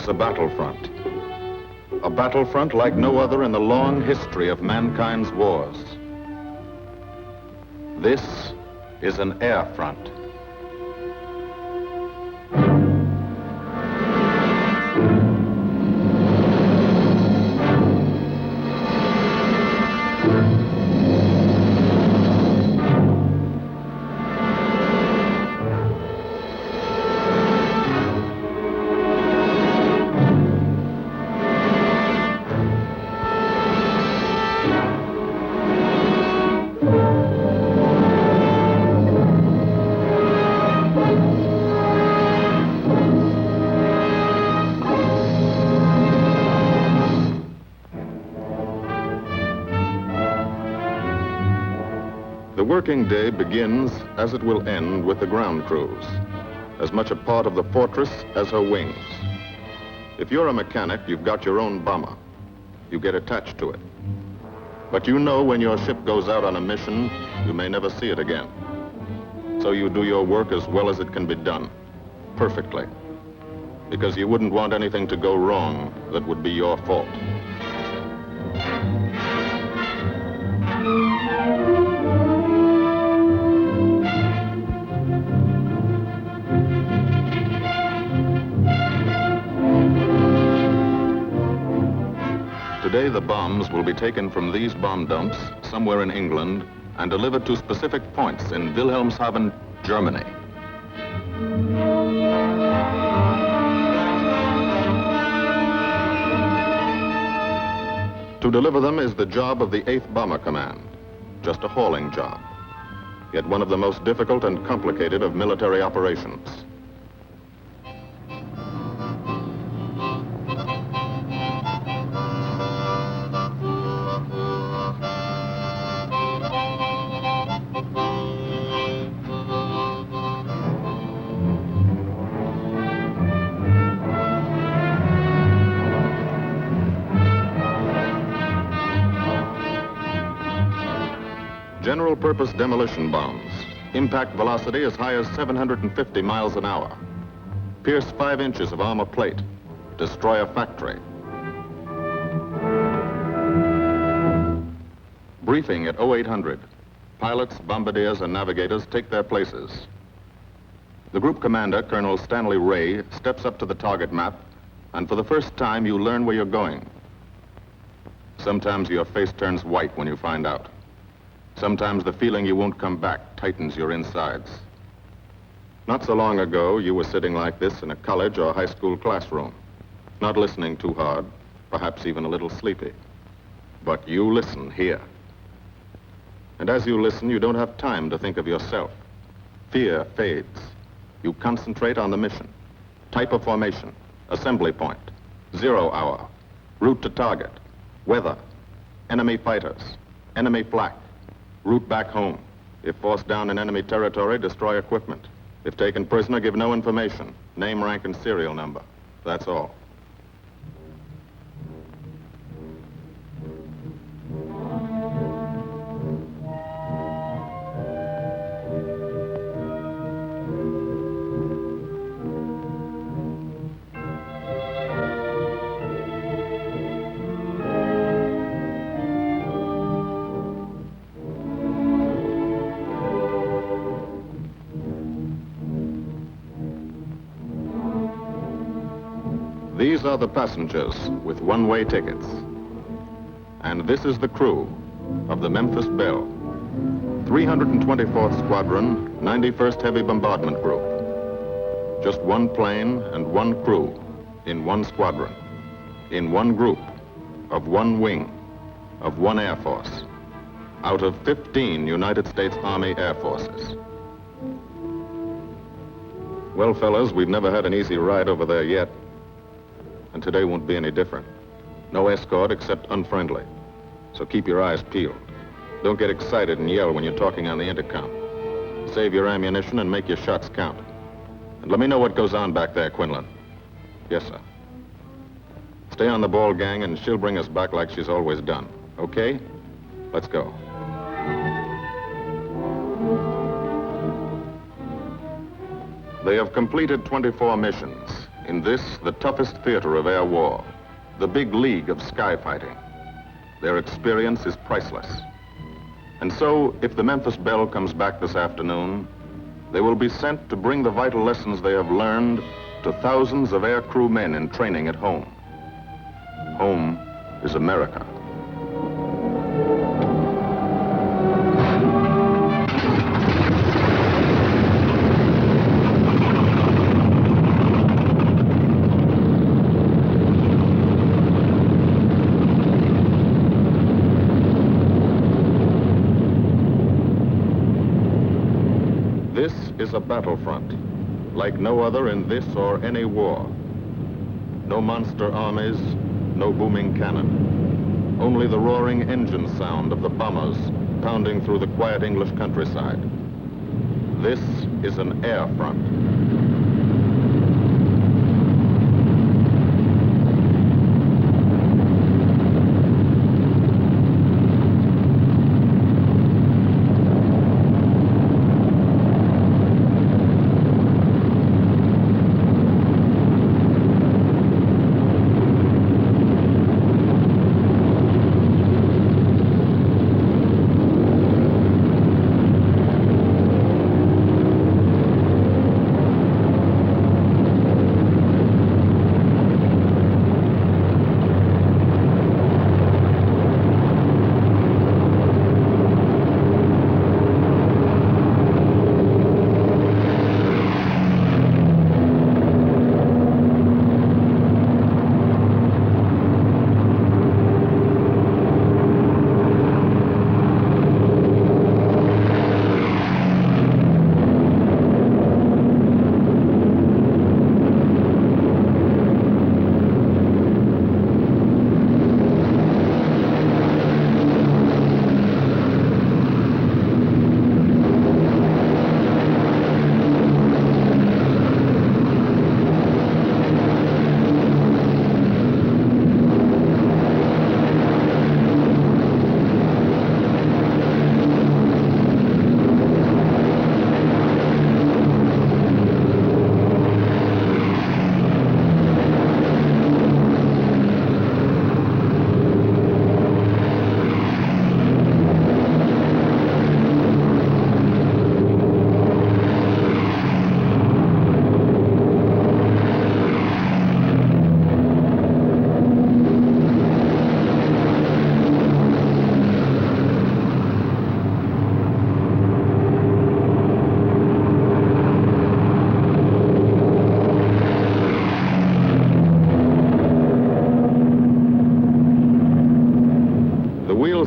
A battlefront. A battlefront like no other in the long history of mankind's wars. This is an air front. The working day begins, as it will end, with the ground crews, as much a part of the fortress as her wings. If you're a mechanic, you've got your own bomber. You get attached to it. But you know when your ship goes out on a mission, you may never see it again. So you do your work as well as it can be done, perfectly, because you wouldn't want anything to go wrong that would be your fault. Today, the bombs will be taken from these bomb dumps somewhere in England and delivered to specific points in Wilhelmshaven, Germany. To deliver them is the job of the 8th Bomber Command, just a hauling job, yet one of the most difficult and complicated of military operations. General-purpose demolition bombs, impact velocity as high as 750 miles an hour, pierce 5 inches of armor plate, destroy a factory. Briefing at 0800. Pilots, bombardiers, and navigators take their places. The group commander, Colonel Stanley Ray, steps up to the target map, and for the first time, you learn where you're going. Sometimes your face turns white when you find out. Sometimes the feeling you won't come back tightens your insides. Not so long ago, you were sitting like this in a college or high school classroom, not listening too hard, perhaps even a little sleepy. But you listen here. And as you listen, you don't have time to think of yourself. Fear fades. You concentrate on the mission. Type of formation, assembly point, 0 hour, route to target, weather, enemy fighters, enemy flak, route back home. If forced down in enemy territory, destroy equipment. If taken prisoner, give no information. Name, rank, and serial number. That's all. These are the passengers with one-way tickets. And this is the crew of the Memphis Belle, 324th Squadron, 91st Heavy Bombardment Group. Just one plane and one crew in one squadron, in one group of one wing, of one Air Force out of 15 United States Army Air Forces. Well, fellas, we've never had an easy ride over there yet, and today won't be any different. No escort except unfriendly, so keep your eyes peeled. Don't get excited and yell when you're talking on the intercom. Save your ammunition and make your shots count. And let me know what goes on back there, Quinlan. Yes, sir. Stay on the ball, gang, and she'll bring us back like she's always done. Okay? Let's go. They have completed 24 missions in this, the toughest theater of air war, the big league of sky fighting. Their experience is priceless. And so, if the Memphis Belle comes back this afternoon, they will be sent to bring the vital lessons they have learned to thousands of air crew men in training at home. Home is America. This is a battlefront, like no other in this or any war. No monster armies, no booming cannon. Only the roaring engine sound of the bombers pounding through the quiet English countryside. This is an air front.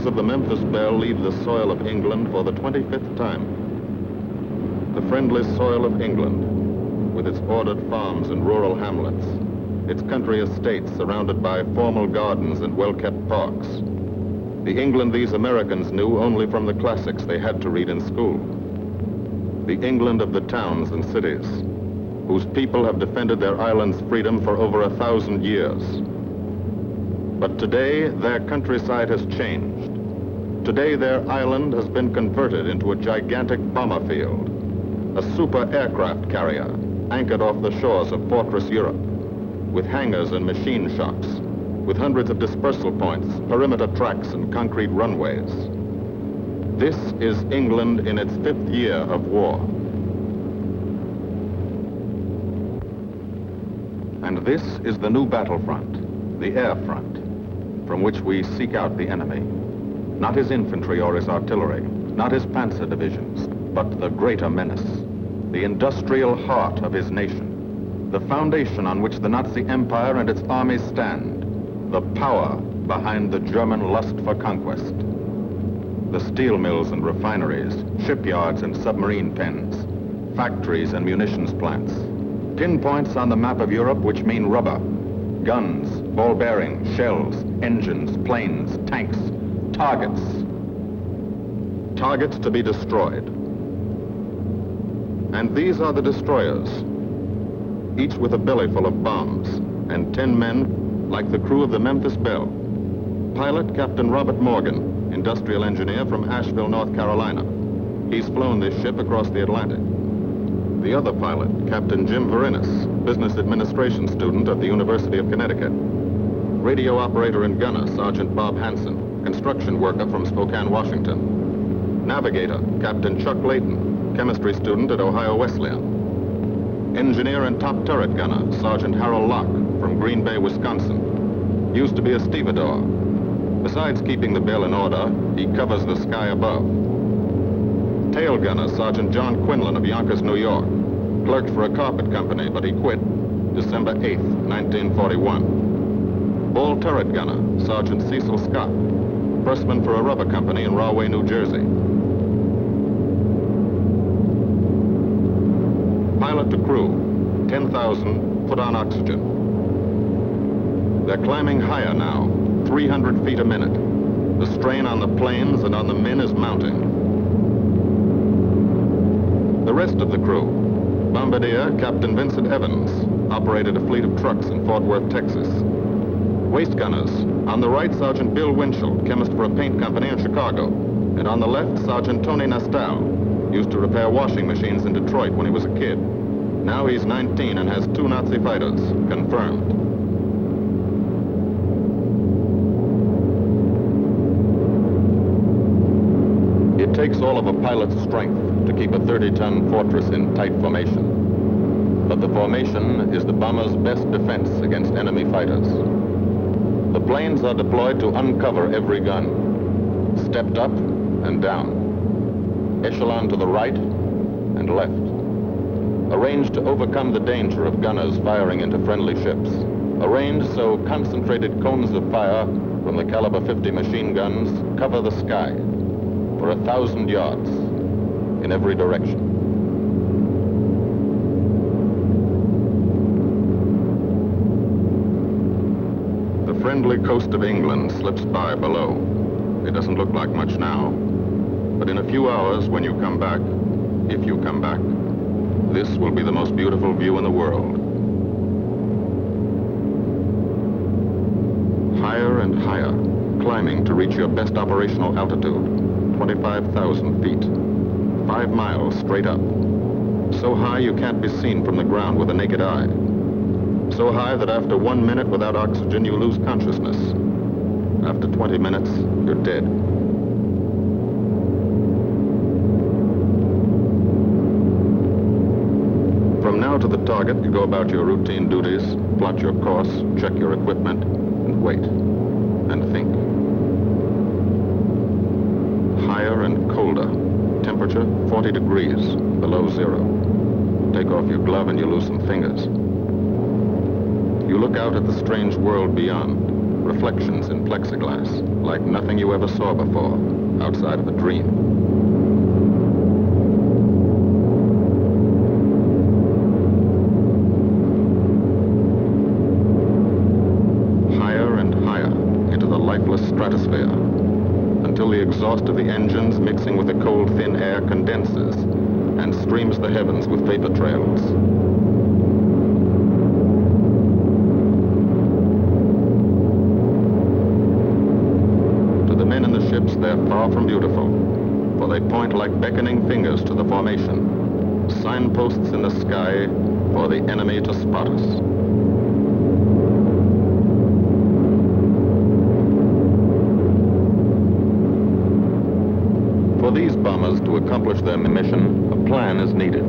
Of the Memphis Belle leave the soil of England for the 25th time. The friendly soil of England, with its ordered farms and rural hamlets, its country estates surrounded by formal gardens and well-kept parks. The England these Americans knew only from the classics they had to read in school. The England of the towns and cities, whose people have defended their island's freedom for over 1,000 years. But today, their countryside has changed. Today, their island has been converted into a gigantic bomber field, a super aircraft carrier anchored off the shores of Fortress Europe, with hangars and machine shops, with hundreds of dispersal points, perimeter tracks, and concrete runways. This is England in its 5th year of war. And this is the new battlefront, the air front, from which we seek out the enemy. Not his infantry or his artillery, not his panzer divisions, but the greater menace, the industrial heart of his nation, the foundation on which the Nazi Empire and its armies stand, the power behind the German lust for conquest. The steel mills and refineries, shipyards and submarine pens, factories and munitions plants. Pinpoints on the map of Europe which mean rubber, guns, ball bearings, shells, engines, planes, tanks, targets. Targets to be destroyed. And these are the destroyers, each with a belly full of bombs, and 10 men like the crew of the Memphis Belle. Pilot Captain Robert Morgan, industrial engineer from Asheville, North Carolina. He's flown this ship across the Atlantic. The other pilot, Captain Jim Verinis, business administration student at the University of Connecticut. Radio operator and gunner, Sergeant Bob Hansen, construction worker from Spokane, Washington. Navigator, Captain Chuck Layton, chemistry student at Ohio Wesleyan. Engineer and top turret gunner, Sergeant Harold Locke from Green Bay, Wisconsin. Used to be a stevedore. Besides keeping the Belle in order, he covers the sky above. Tail gunner, Sergeant John Quinlan of Yonkers, New York. Clerked for a carpet company, but he quit December 8th, 1941. Ball turret gunner, Sergeant Cecil Scott. Firstman for a rubber company in Rahway, New Jersey. Pilot to crew, 10,000, put on oxygen. They're climbing higher now, 300 feet a minute. The strain on the planes and on the men is mounting. The rest of the crew, Bombardier Captain Vincent Evans, operated a fleet of trucks in Fort Worth, Texas. Waist gunners, on the right, Sergeant Bill Winchell, chemist for a paint company in Chicago. And on the left, Sergeant Tony Nastal, used to repair washing machines in Detroit when he was a kid. Now he's 19 and has 2 Nazi fighters, confirmed. It takes all of a pilot's strength to keep a 30-ton fortress in tight formation. But the formation is the bomber's best defense against enemy fighters. The planes are deployed to uncover every gun, stepped up and down, echelon to the right and left, arranged to overcome the danger of gunners firing into friendly ships, arranged so concentrated cones of fire from the caliber 50 machine guns cover the sky for 1,000 yards in every direction. The friendly coast of England slips by below. It doesn't look like much now, but in a few hours when you come back, if you come back, this will be the most beautiful view in the world. Higher and higher, climbing to reach your best operational altitude. 25,000 feet, 5 miles straight up. So high you can't be seen from the ground with the naked eye. So high that after 1 minute without oxygen, you lose consciousness. After 20 minutes, you're dead. From now to the target, you go about your routine duties, plot your course, check your equipment, and wait, and think. Higher and colder. Temperature, 40 degrees, below zero. Take off your glove and you lose some fingers. You look out at the strange world beyond. Reflections in plexiglass, like nothing you ever saw before, outside of a dream. Higher and higher into the lifeless stratosphere, until the exhaust of the engines mixing with the cold, thin air condenses and streams the heavens with vapor trails. To the men in the ships, they're far from beautiful, for they point like beckoning fingers to the formation, signposts in the sky for the enemy to spot us. For these bombers to accomplish their mission, a plan is needed.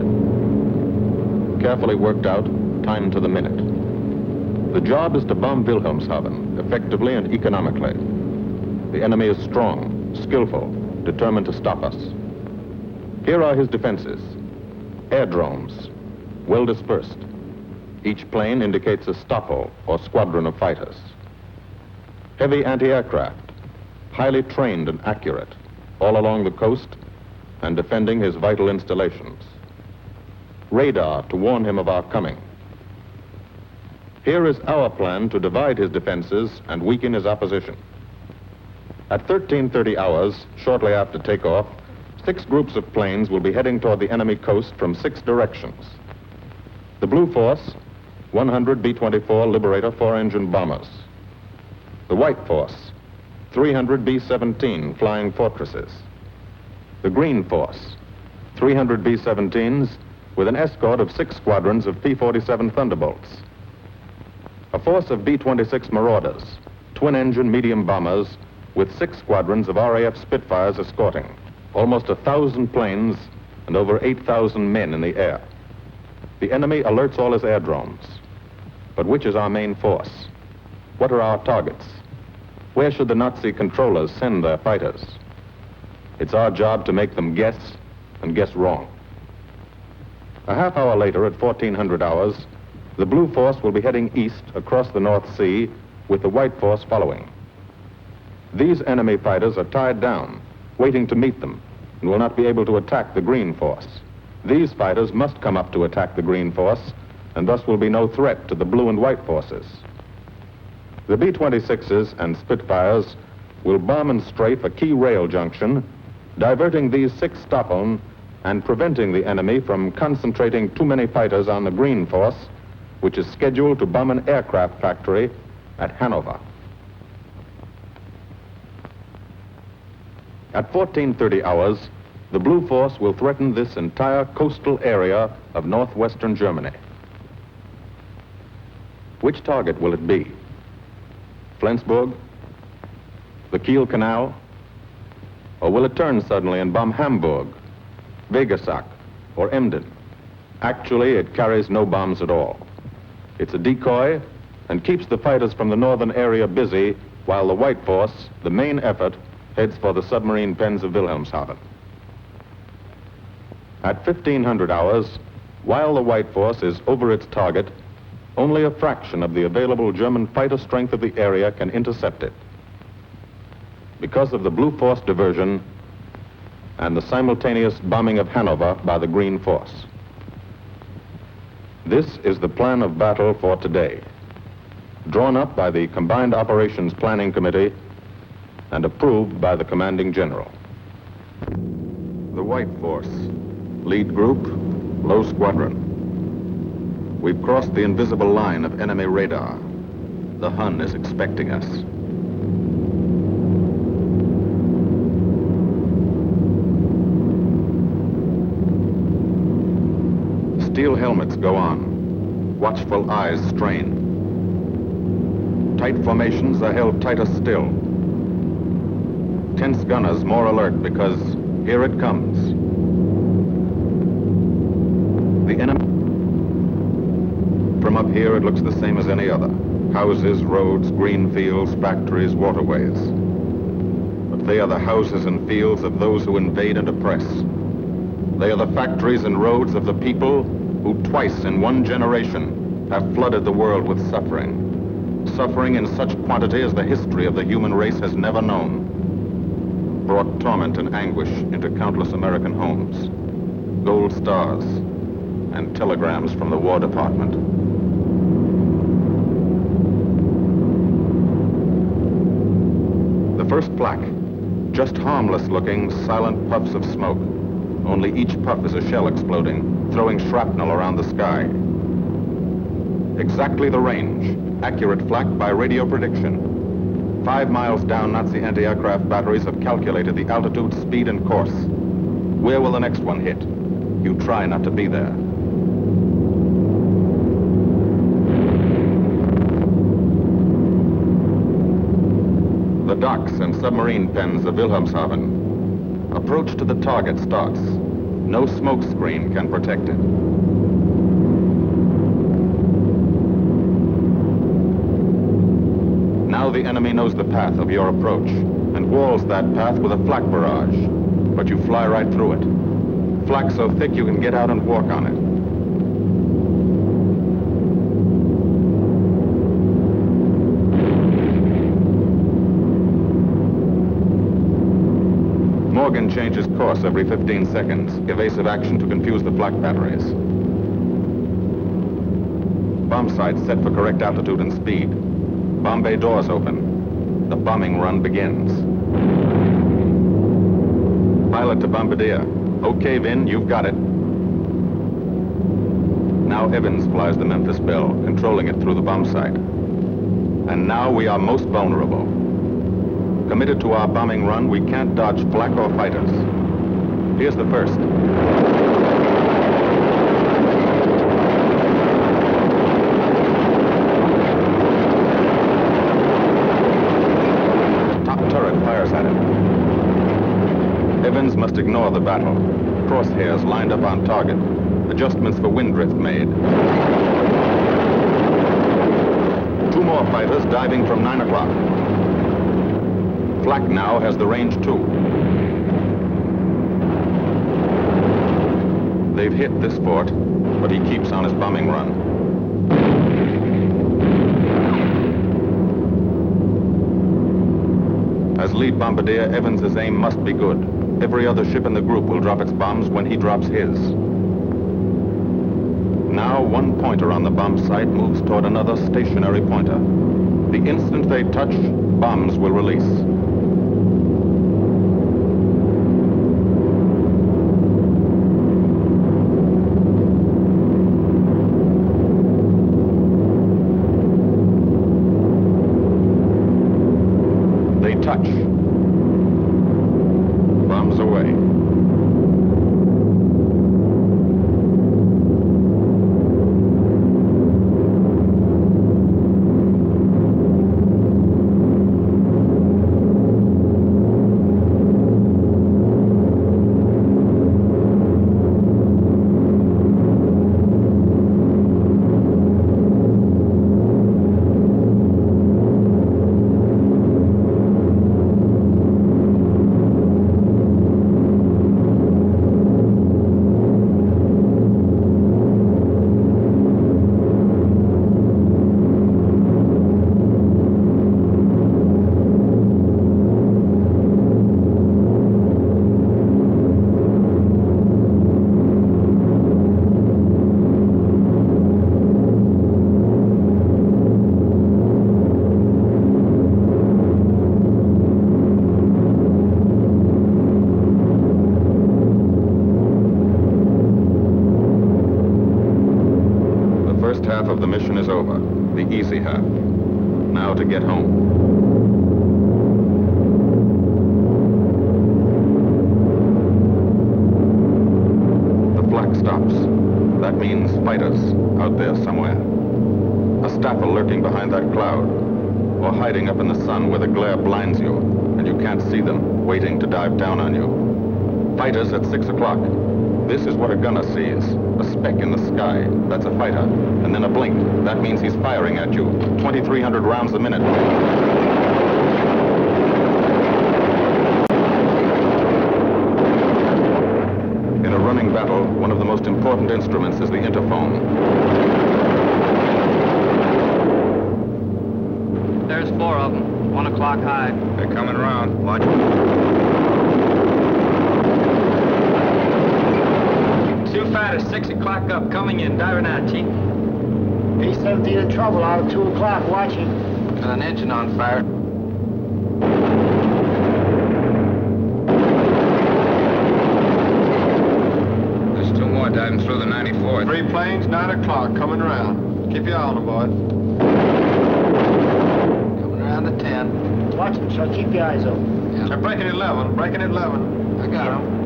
Carefully worked out, timed to the minute. The job is to bomb Wilhelmshaven effectively and economically. The enemy is strong, skillful, determined to stop us. Here are his defenses. Airdromes, well dispersed. Each plane indicates a stoffel or squadron of fighters. Heavy anti-aircraft, highly trained and accurate, all along the coast and defending his vital installations. Radar to warn him of our coming. Here is our plan to divide his defenses and weaken his opposition. At 13:30 hours, shortly after takeoff, 6 groups of planes will be heading toward the enemy coast from 6 directions. The Blue Force, 100 B-24 Liberator 4-engine bombers. The White Force, 300 B-17 Flying Fortresses. The Green Force, 300 B-17s with an escort of 6 squadrons of P-47 Thunderbolts. A force of B-26 Marauders, twin-engine medium bombers with 6 squadrons of RAF Spitfires escorting. Almost 1,000 planes and over 8,000 men in the air. The enemy alerts all his airdromes. But which is our main force? What are our targets? Where should the Nazi controllers send their fighters? It's our job to make them guess and guess wrong. A half hour later, at 1400 hours, the Blue Force will be heading east across the North Sea with the White Force following. These enemy fighters are tied down, waiting to meet them, and will not be able to attack the Green Force. These fighters must come up to attack the Green Force, and thus will be no threat to the Blue and White Forces. The B-26s and Spitfires will bomb and strafe a key rail junction, diverting these 6 Stockholm and preventing the enemy from concentrating too many fighters on the Green Force, which is scheduled to bomb an aircraft factory at Hanover. At 14:30 hours, the Blue Force will threaten this entire coastal area of northwestern Germany. Which target will it be? Flensburg? The Kiel Canal? Or will it turn suddenly and bomb Hamburg, Wegesack, or Emden? Actually, it carries no bombs at all. It's a decoy and keeps the fighters from the northern area busy while the White Force, the main effort, heads for the submarine pens of Wilhelmshaven. At 1500 hours, while the White Force is over its target, only a fraction of the available German fighter strength of the area can intercept it. Because of the Blue Force diversion and the simultaneous bombing of Hanover by the Green Force. This is the plan of battle for today, drawn up by the Combined Operations Planning Committee and approved by the Commanding General. The White Force, lead group, low squadron. We've crossed the invisible line of enemy radar. The Hun is expecting us. Steel helmets go on. Watchful eyes strain. Tight formations are held tighter still. Tense gunners more alert because here it comes. The enemy. From up here, it looks the same as any other. Houses, roads, green fields, factories, waterways. But they are the houses and fields of those who invade and oppress. They are the factories and roads of the people who twice in one generation have flooded the world with suffering. Suffering in such quantity as the history of the human race has never known. Brought torment and anguish into countless American homes. Gold stars and telegrams from the War Department. The first flak, just harmless looking, silent puffs of smoke. Only each puff is a shell exploding, throwing shrapnel around the sky. Exactly the range, accurate flak by radio prediction. 5 miles down, Nazi anti-aircraft batteries have calculated the altitude, speed, and course. Where will the next one hit? You try not to be there. The docks and submarine pens of Wilhelmshaven. Approach to the target starts. No smoke screen can protect it. Now the enemy knows the path of your approach and walls that path with a flak barrage, but you fly right through it. Flak so thick you can get out and walk on it. Morgan changes course every 15 seconds. Evasive action to confuse the flak batteries. Bomb sights set for correct altitude and speed. Bomb bay doors open. The bombing run begins. Pilot to Bombardier. Okay, Vin, you've got it. Now Evans flies the Memphis Belle, controlling it through the bomb sight. And now we are most vulnerable. Committed to our bombing run, we can't dodge flak or fighters. Here's the first. Top turret fires at it. Evans must ignore the battle. Crosshairs lined up on target. Adjustments for wind drift made. 2 more fighters diving from 9 o'clock. Flak now has the range too. They've hit this fort, but he keeps on his bombing run. As lead bombardier, Evans's aim must be good. Every other ship in the group will drop its bombs when he drops his. Now, one pointer on the bomb site moves toward another stationary pointer. The instant they touch, bombs will release. They touch. Bombs away. Half of the mission is over, the easy half. Now to get home. The flak stops. That means fighters out there somewhere. A staffer lurking behind that cloud, or hiding up in the sun where the glare blinds you, and you can't see them, waiting to dive down on you. Fighters at 6 o'clock. This is what a gunner sees. A speck in the sky. That's a fighter. And then a blink. That means he's firing at you. 2,300 rounds a minute. In a running battle, one of the most important instruments is the interphone. There's 4 of them. 1 o'clock high. They're coming around. Watch them. 2 fighters, 6 o'clock up, coming in, diving out, Chief. B-17 in trouble out at 2 o'clock, watching. Got an engine on fire. There's 2 more diving through the 94th. 3 planes, 9 o'clock, coming around. Keep your eye on them, boy. Coming around to 10. Watch them, so keep your eyes open. Yeah. They're breaking at 11, breaking at 11. I got them.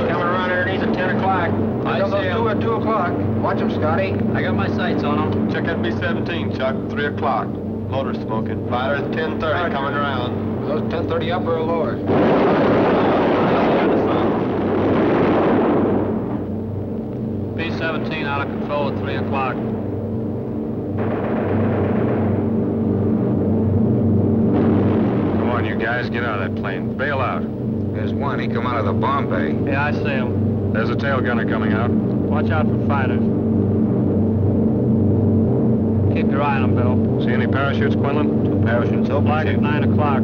Coming around underneath at 10 o'clock. I got see those 2 'em. at 2 o'clock. Watch them, Scotty. I got my sights on them. Check that B-17, Chuck, 3 o'clock. Motor smoking. Fighter at 10:30, coming around. Those 10:30 upper or lower? B-17 out of control at 3 o'clock. Come on, you guys, get out of that plane. Bail out. There's one. He come out of the bomb bay. Yeah, I see them. There's a tail gunner coming out. Watch out for fighters. Keep your eye on them, Bill. See any parachutes, Quinlan? 2 parachutes open. Black at 9 o'clock.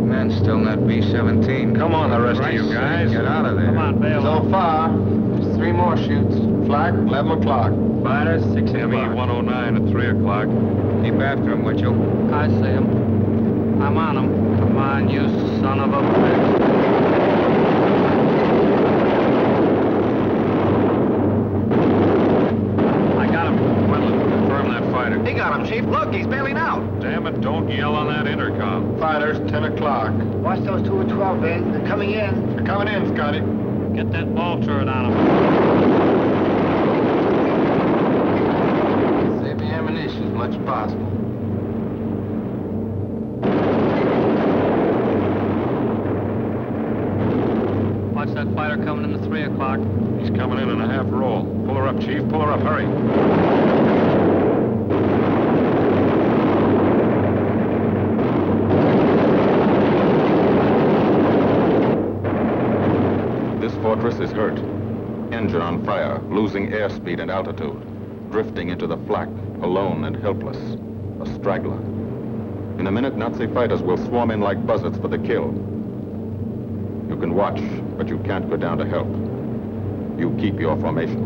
Men still in that B-17. Come on, the rest of you guys. Get out of there. Come on, bail So out. far, there's 3 more shoots. Flak, 11 o'clock. Fighters, 6 o'clock. ME-109 at 3 o'clock. Keep after him, Mitchell. I see him. I'm on him. Come on, you son of a bitch. I got him. Quinlan, confirm that fighter. He got him, Chief. Look, he's bailing out. Damn it, don't yell on that intercom. Fighters, 10 o'clock. Watch those 2 at 12, Ben. They're coming in. They're coming in, Scotty. Get that ball turret on him. Save the ammunition as much as possible. Watch that fighter coming in at 3 o'clock. He's coming in a half roll. Pull her up, Chief. Pull her up. Hurry. This fortress is hurt. Engine on fire, losing airspeed and altitude, drifting into the flak, alone and helpless, a straggler. In a minute, Nazi fighters will swarm in like buzzards for the kill. You can watch, but you can't go down to help. You keep your formation.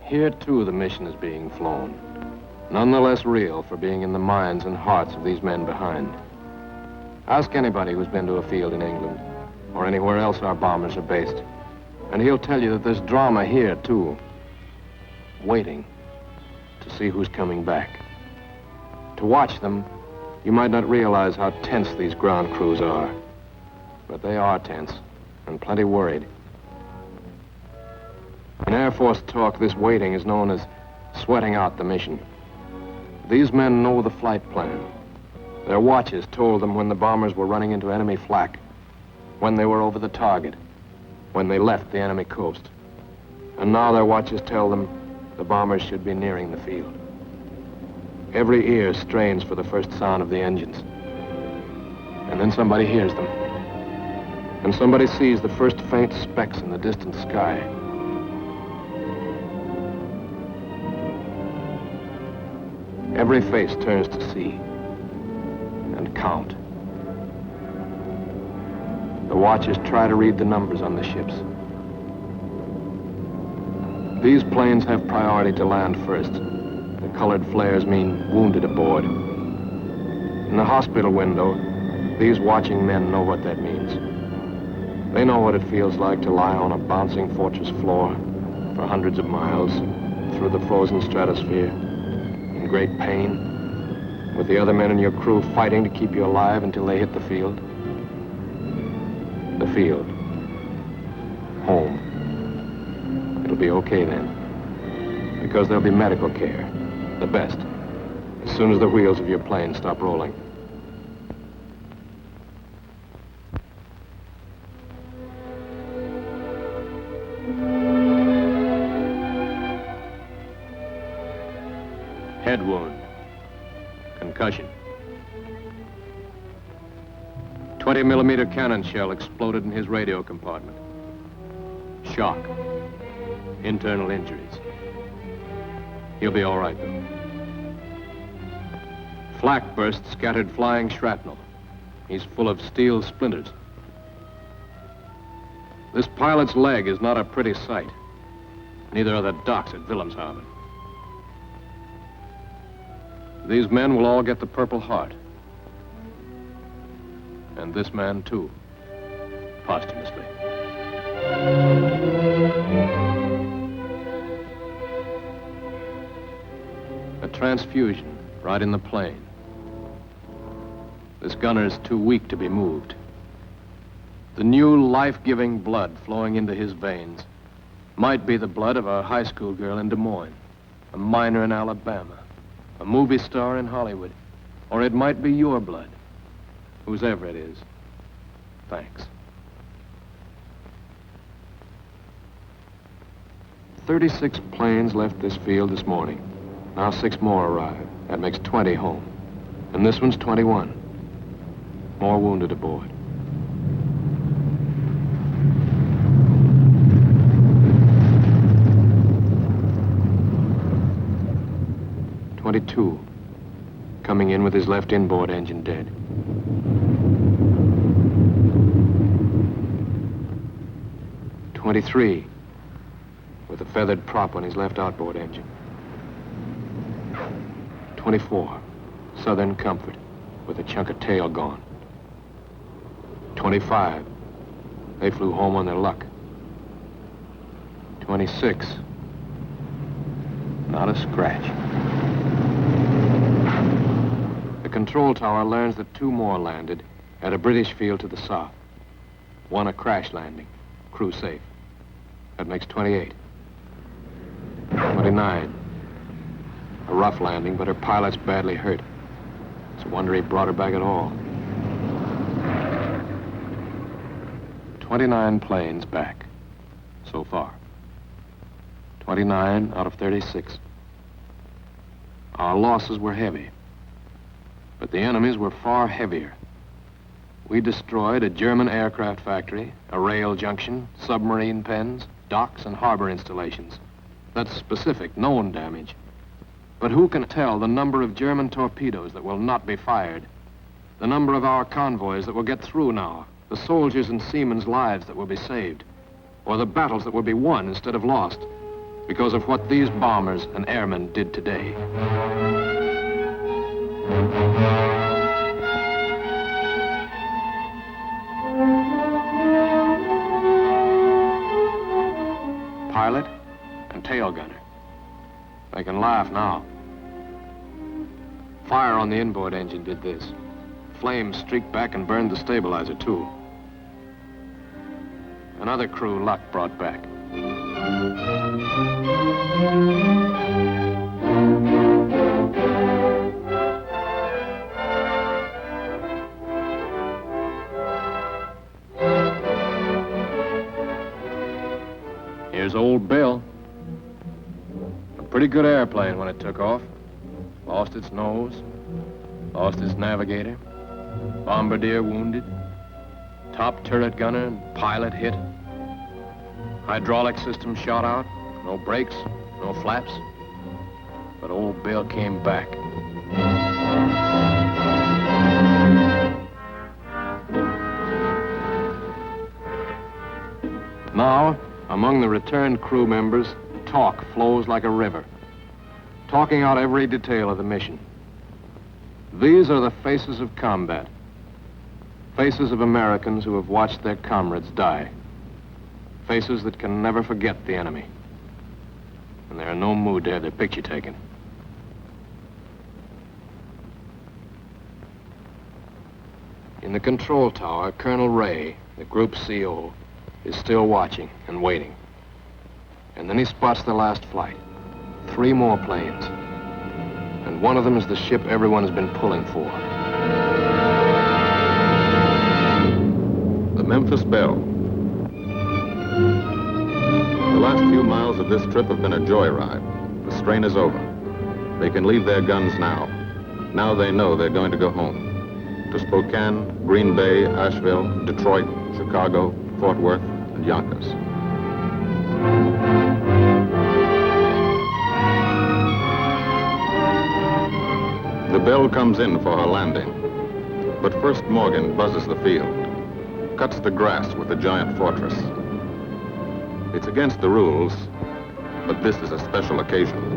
Here, too, the mission is being flown. None the less real for being in the minds and hearts of these men behind. Ask anybody who's been to a field in England, or anywhere else our bombers are based, and he'll tell you that there's drama here, too. Waiting to see who's coming back. To watch them, you might not realize how tense these ground crews are. But they are tense, and plenty worried. In Air Force talk, this waiting is known as sweating out the mission. These men know the flight plan. Their watches told them when the bombers were running into enemy flak, when they were over the target, when they left the enemy coast. And now their watches tell them the bombers should be nearing the field. Every ear strains for the first sound of the engines. And then somebody hears them. And somebody sees the first faint specks in the distant sky. Every face turns to see and count. The watchers try to read the numbers on the ships. These planes have priority to land first. The colored flares mean wounded aboard. In the hospital window, these watching men know what that means. They know what it feels like to lie on a bouncing fortress floor for hundreds of miles through the frozen stratosphere in great pain, with the other men in your crew fighting to keep you alive until they hit the field. The field. Home. It'll be okay then, because there'll be medical care, the best, as soon as the wheels of your plane stop rolling. Head wound. Concussion. 20-millimeter cannon shell exploded in his radio compartment. Shock. Internal injuries. He'll be all right, though. Flak burst scattered flying shrapnel. He's full of steel splinters. This pilot's leg is not a pretty sight. Neither are the docks at Wilhelmshaven. These men will all get the Purple Heart. And this man, too, posthumously. A transfusion right in the plane. This gunner's too weak to be moved. The new life-giving blood flowing into his veins might be the blood of a high school girl in Des Moines, a miner in Alabama, a movie star in Hollywood, or it might be your blood. Whosever it is, thanks. 36 planes left this field this morning. Now 6 more arrive. That makes 20 home. And this one's 21. More wounded aboard. 22, coming in with his left inboard engine dead. .23, with a feathered prop on his left outboard engine. 24, Southern Comfort, with a chunk of tail gone. 25, they flew home on their luck. 26, not a scratch. The control tower learns that 2 more landed at a British field to the south. 1 a crash landing, crew safe. That makes 28. 29, a rough landing, but her pilot's badly hurt. It's a wonder he brought her back at all. 29 planes back, so far. 29 out of 36. Our losses were heavy, but the enemy's were far heavier. We destroyed a German aircraft factory, a rail junction, submarine pens, docks, and harbor installations. That's specific, known damage. But who can tell the number of German torpedoes that will not be fired, the number of our convoys that will get through now, the soldiers and seamen's lives that will be saved, or the battles that will be won instead of lost because of what these bombers and airmen did today. Pilot and tail gunner. They can laugh now. Fire on the inboard engine did this. Flames streaked back and burned the stabilizer, too. Another crew luck brought back. Here's old Bill. A pretty good airplane when it took off. Lost its nose, lost its navigator, bombardier wounded, top turret gunner and pilot hit. Hydraulic system shot out, no brakes, no flaps. But old Bill came back. Now, among the returned crew members, talk flows like a river, talking out every detail of the mission. These are the faces of combat, faces of Americans who have watched their comrades die, faces that can never forget the enemy, and they're in no mood to have their picture taken. In the control tower, Colonel Ray, the group CO, is still watching and waiting. And then he spots the last flight. 3 more planes. And one of them is the ship everyone has been pulling for. The Memphis Belle. The last few miles of this trip have been a joyride. The strain is over. They can leave their guns now. Now they know they're going to go home. To Spokane, Green Bay, Asheville, Detroit, Chicago, Fort Worth, and Yonkers. The Belle comes in for her landing. But first Morgan buzzes the field, cuts the grass with the giant fortress. It's against the rules, but this is a special occasion.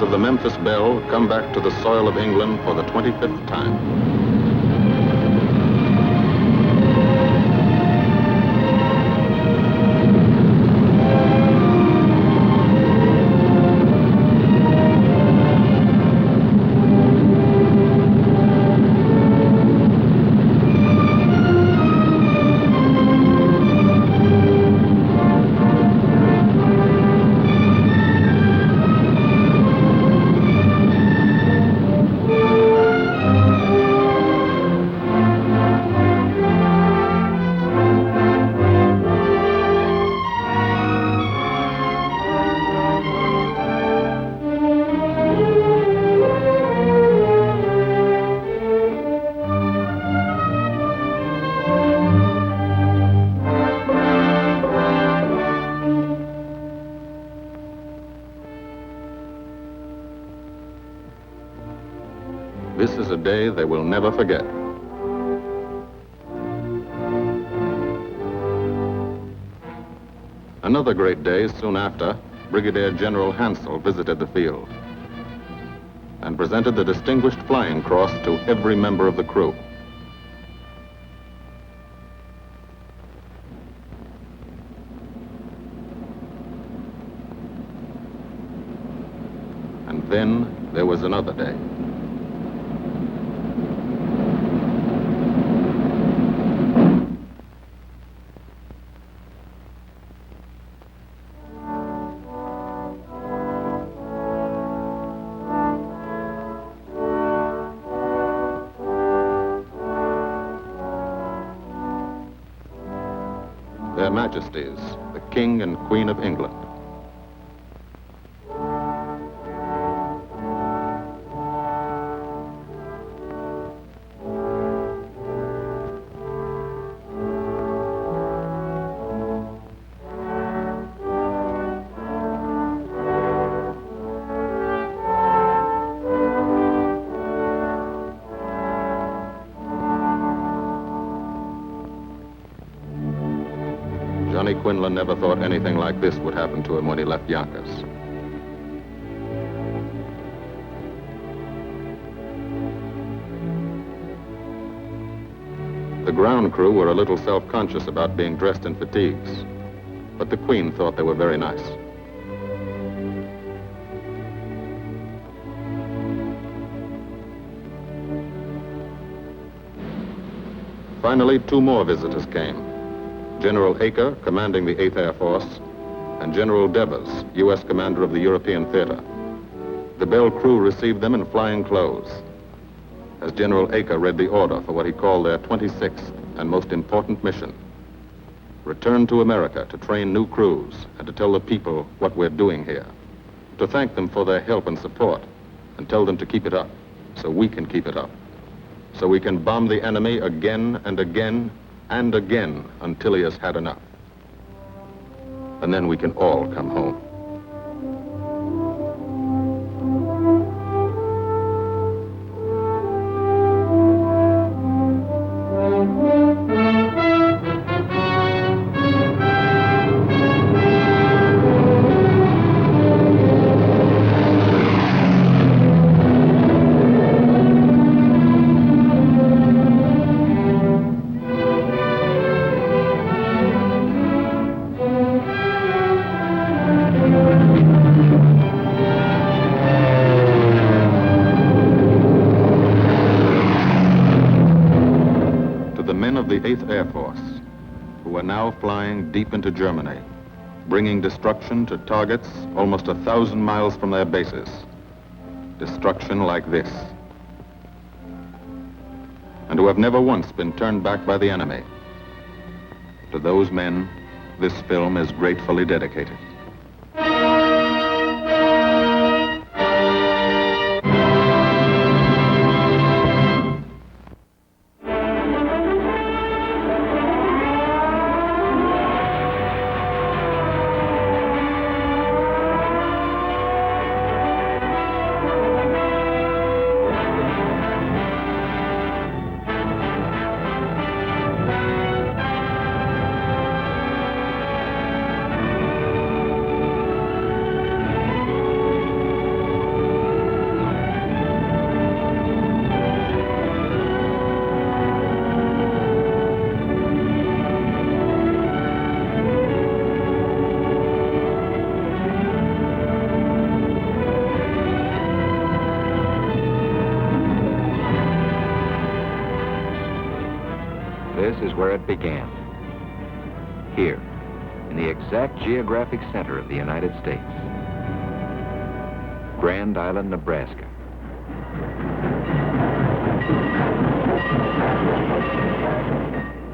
The Memphis Belle come back to the soil of England for the 25th time. This is a day they will never forget. Another great day soon after, Brigadier General Hansel visited the field and presented the Distinguished Flying Cross to every member of the crew. And then there was another day. Their Majesties, the King and Queen of England. Johnny Quinlan never thought anything like this would happen to him when he left Yonkers. The ground crew were a little self-conscious about being dressed in fatigues, but the Queen thought they were very nice. Finally, two more visitors came. General Acre, commanding the 8th Air Force, and General Devers, U.S. commander of the European Theater. The Belle crew received them in flying clothes, as General Acre read the order for what he called their 26th and most important mission. Return to America to train new crews and to tell the people what we're doing here. To thank them for their help and support and tell them to keep it up so we can keep it up. So we can bomb the enemy again and again and again until he has had enough. And then we can all come home. The 8th Air Force, who are now flying deep into Germany, bringing destruction to targets almost 1,000 miles from their bases. Destruction like this. And who have never once been turned back by the enemy. To those men, this film is gratefully dedicated. This is where it began. Here, in the exact geographic center of the United States. Grand Island, Nebraska.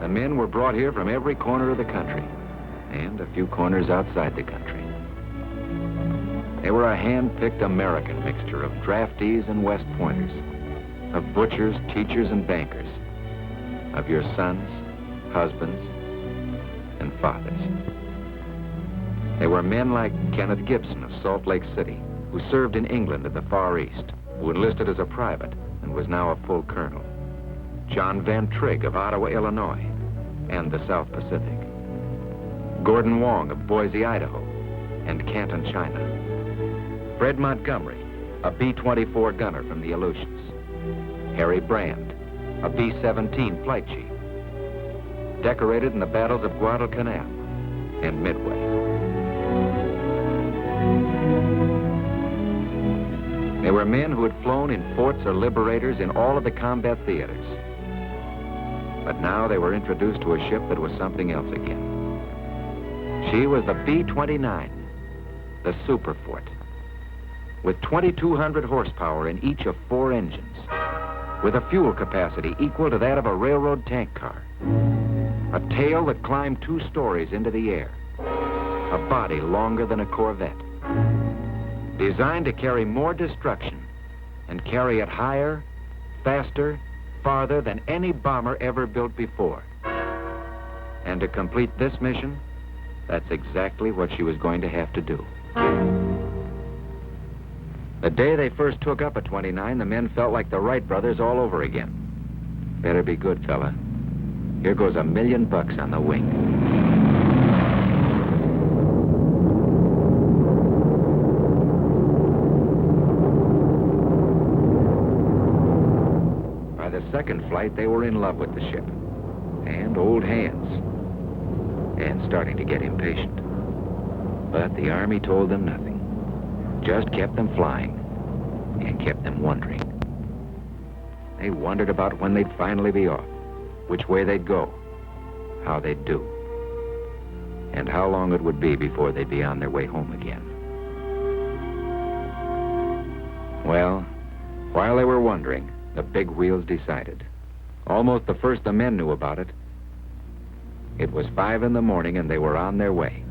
The men were brought here from every corner of the country, and a few corners outside the country. They were a hand-picked American mixture of draftees and West Pointers, of butchers, teachers, and bankers, of your sons, husbands, and fathers. They were men like Kenneth Gibson of Salt Lake City, who served in England at the Far East, who enlisted as a private and was now a full colonel. John Van Trigg of Ottawa, Illinois, and the South Pacific. Gordon Wong of Boise, Idaho, and Canton, China. Fred Montgomery, a B-24 gunner from the Aleutians. Harry Brand, a B-17 flight chief. Decorated in the battles of Guadalcanal and Midway. They were men who had flown in forts or liberators in all of the combat theaters. But now they were introduced to a ship that was something else again. She was the B-29, the Superfort, with 2,200 horsepower in each of 4 engines, with a fuel capacity equal to that of a railroad tank car, a tail that climbed 2 stories into the air, a body longer than a Corvette, designed to carry more destruction and carry it higher, faster, farther than any bomber ever built before. And to complete this mission, that's exactly what she was going to have to do. The day they first took up a 29, the men felt like the Wright brothers all over again. Better be good, fella. Here goes $1 million on the wing. By the second flight, they were in love with the ship. And old hands. And starting to get impatient. But the Army told them nothing. Just kept them flying and kept them wondering. They wondered about when they'd finally be off, which way they'd go, how they'd do, and how long it would be before they'd be on their way home again. Well, while they were wondering, the big wheels decided. Almost the first the men knew about it. It was 5 in the morning and they were on their way.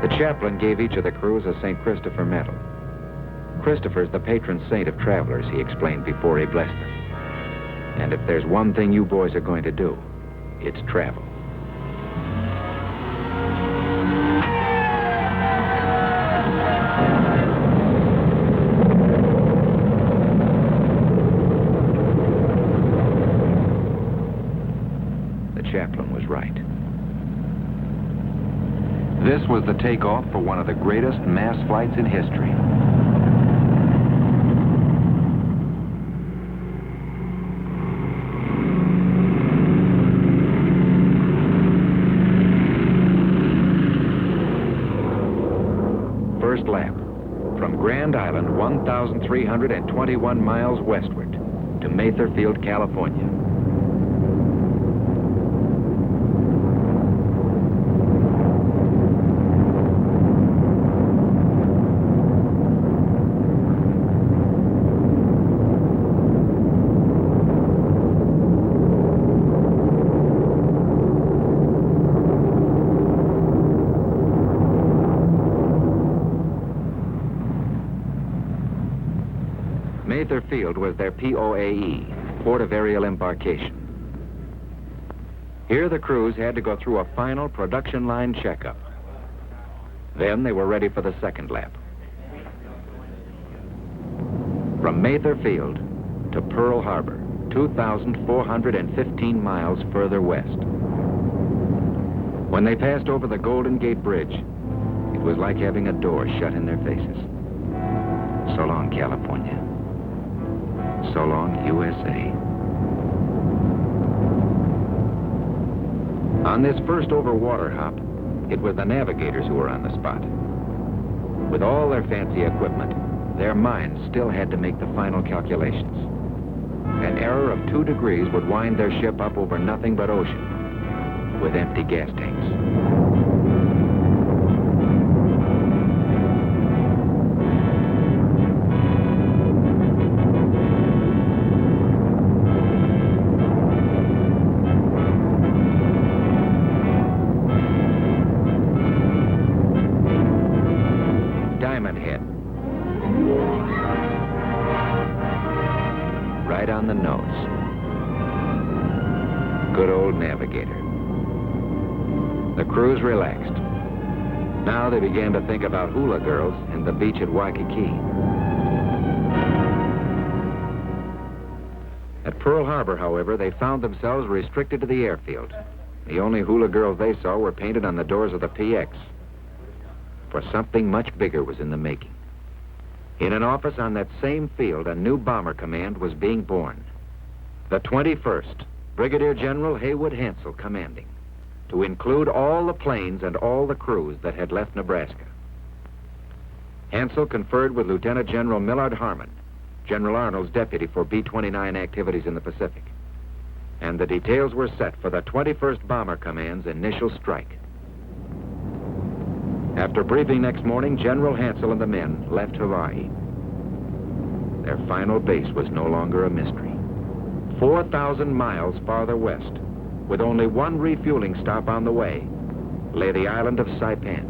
The chaplain gave each of the crews a St. Christopher medal. Christopher's the patron saint of travelers, he explained before he blessed them. And if there's one thing you boys are going to do, it's travel. The chaplain was right. This was the takeoff for one of the greatest mass flights in history. First lap, from Grand Island, 1,321 miles westward to Mather Field, California. Mather Field was their POAE, Port of Aerial Embarkation. Here the crews had to go through a final production line checkup. Then they were ready for the second lap. From Mather Field to Pearl Harbor, 2,415 miles further west. When they passed over the Golden Gate Bridge, it was like having a door shut in their faces. So long, California. So long, USA. On this first overwater hop, it was the navigators who were on the spot. With all their fancy equipment, their minds still had to make the final calculations. An error of 2 degrees would wind their ship up over nothing but ocean, with empty gas tanks. on the nose. Good old navigator. The crews relaxed. Now they began to think about hula girls and the beach at Waikiki. At Pearl Harbor, however, they found themselves restricted to the airfield. The only hula girls they saw were painted on the doors of the PX. For something much bigger was in the making. In an office on that same field, a new bomber command was being born. The 21st, Brigadier General Haywood Hansel commanding, to include all the planes and all the crews that had left Nebraska. Hansel conferred with Lieutenant General Millard Harmon, General Arnold's deputy for B-29 activities in the Pacific. And the details were set for the 21st Bomber Command's initial strike. After briefing next morning, General Hansel and the men left Hawaii. Their final base was no longer a mystery. 4,000 miles farther west, with only one refueling stop on the way, lay the island of Saipan.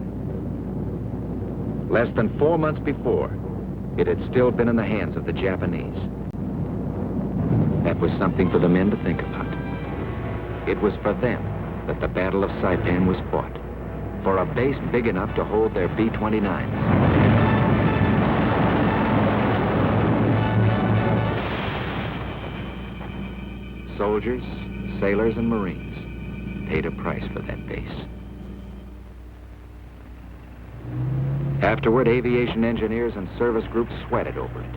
Less than 4 months before, it had still been in the hands of the Japanese. That was something for the men to think about. It was for them that the Battle of Saipan was fought, for a base big enough to hold their B-29s. Soldiers, sailors, and Marines paid a price for that base. Afterward, aviation engineers and service groups sweated over it.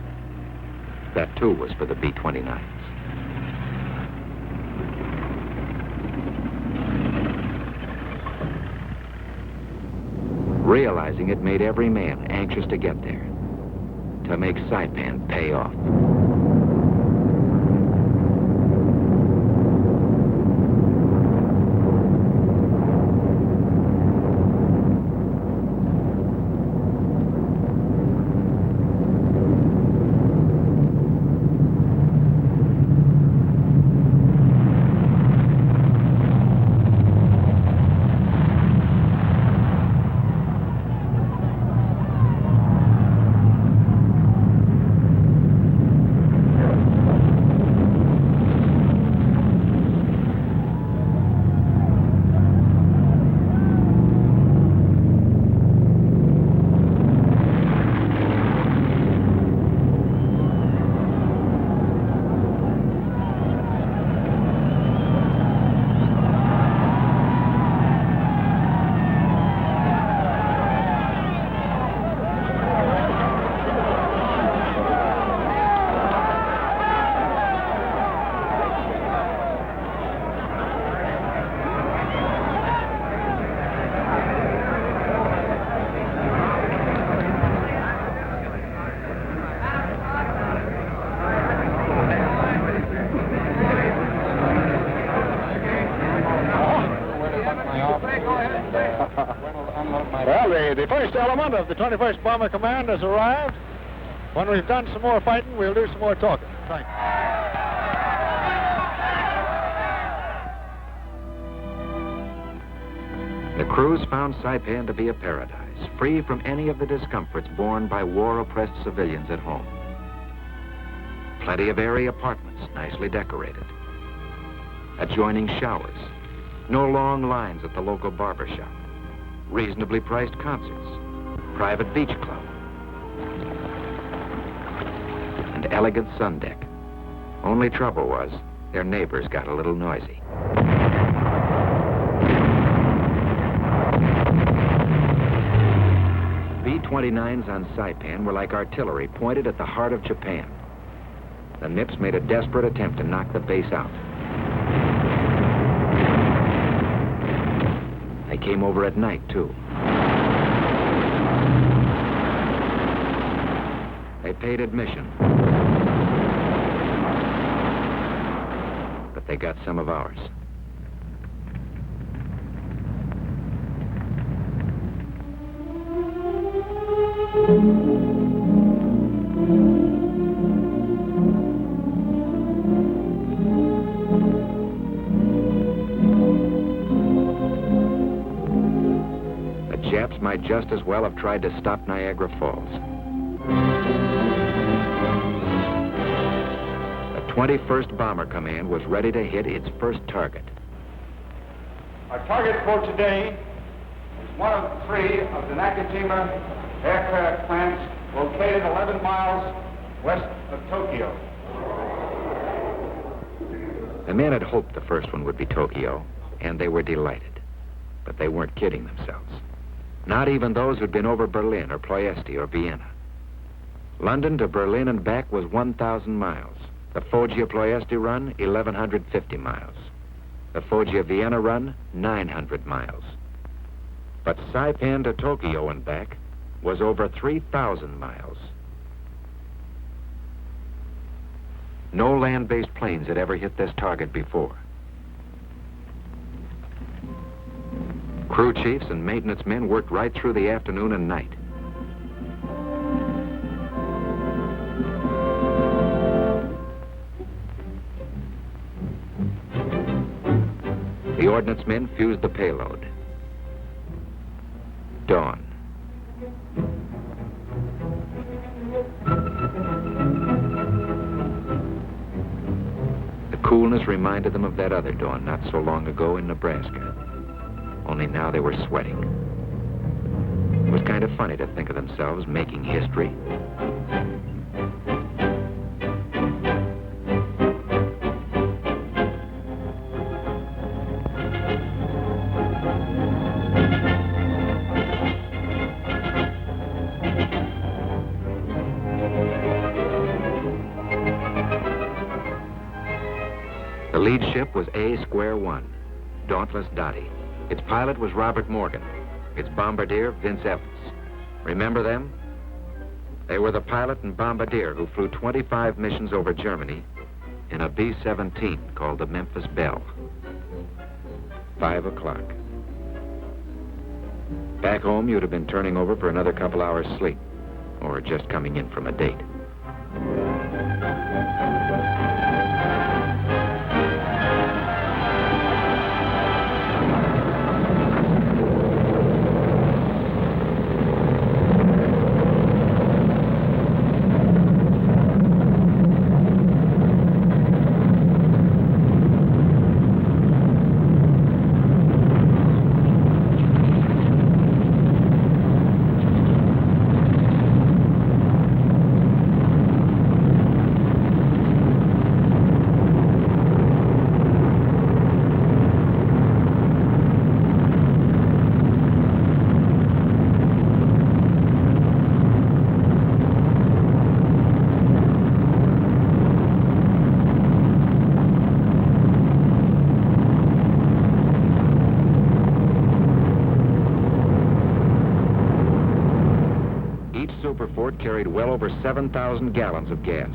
That, too, was for the B-29s. Realizing it made every man anxious to get there, to make Saipan pay off. Well, the first element of the 21st Bomber Command has arrived. When we've done some more fighting, we'll do some more talking. Thank you. The crews found Saipan to be a paradise, free from any of the discomforts borne by war-oppressed civilians at home. Plenty of airy apartments, nicely decorated. Adjoining showers. No long lines at the local barber shop. Reasonably priced concerts. Private beach club. And elegant sun deck. Only trouble was, their neighbors got a little noisy. B-29s on Saipan were like artillery pointed at the heart of Japan. The Nips made a desperate attempt to knock the base out. They came over at night, too. They paid admission. But they got some of ours. The Japs might just as well have tried to stop Niagara Falls. The 21st Bomber Command was ready to hit its first target. Our target for today is one of 3 of the Nakajima aircraft plants located 11 miles west of Tokyo. The men had hoped the first one would be Tokyo, and they were delighted. But they weren't kidding themselves. Not even those who'd been over Berlin or Ploiesti or Vienna. London to Berlin and back was 1,000 miles. The Foggia-Ploiesti run, 1,150 miles. The Foggia-Vienna run, 900 miles. But Saipan to Tokyo and back was over 3,000 miles. No land-based planes had ever hit this target before. Crew chiefs and maintenance men worked right through the afternoon and night. The ordnance men fused the payload. Dawn. The coolness reminded them of that other dawn not so long ago in Nebraska. Only now they were sweating. It was kind of funny to think of themselves making history. The lead ship was A-1, Dauntless Dottie. Its pilot was Robert Morgan. Its bombardier, Vince Evans. Remember them? They were the pilot and bombardier who flew 25 missions over Germany in a B-17 called the Memphis Belle. 5 o'clock. Back home, you'd have been turning over for another couple hours sleep, or just coming in from a date. Carried well over 7,000 gallons of gas,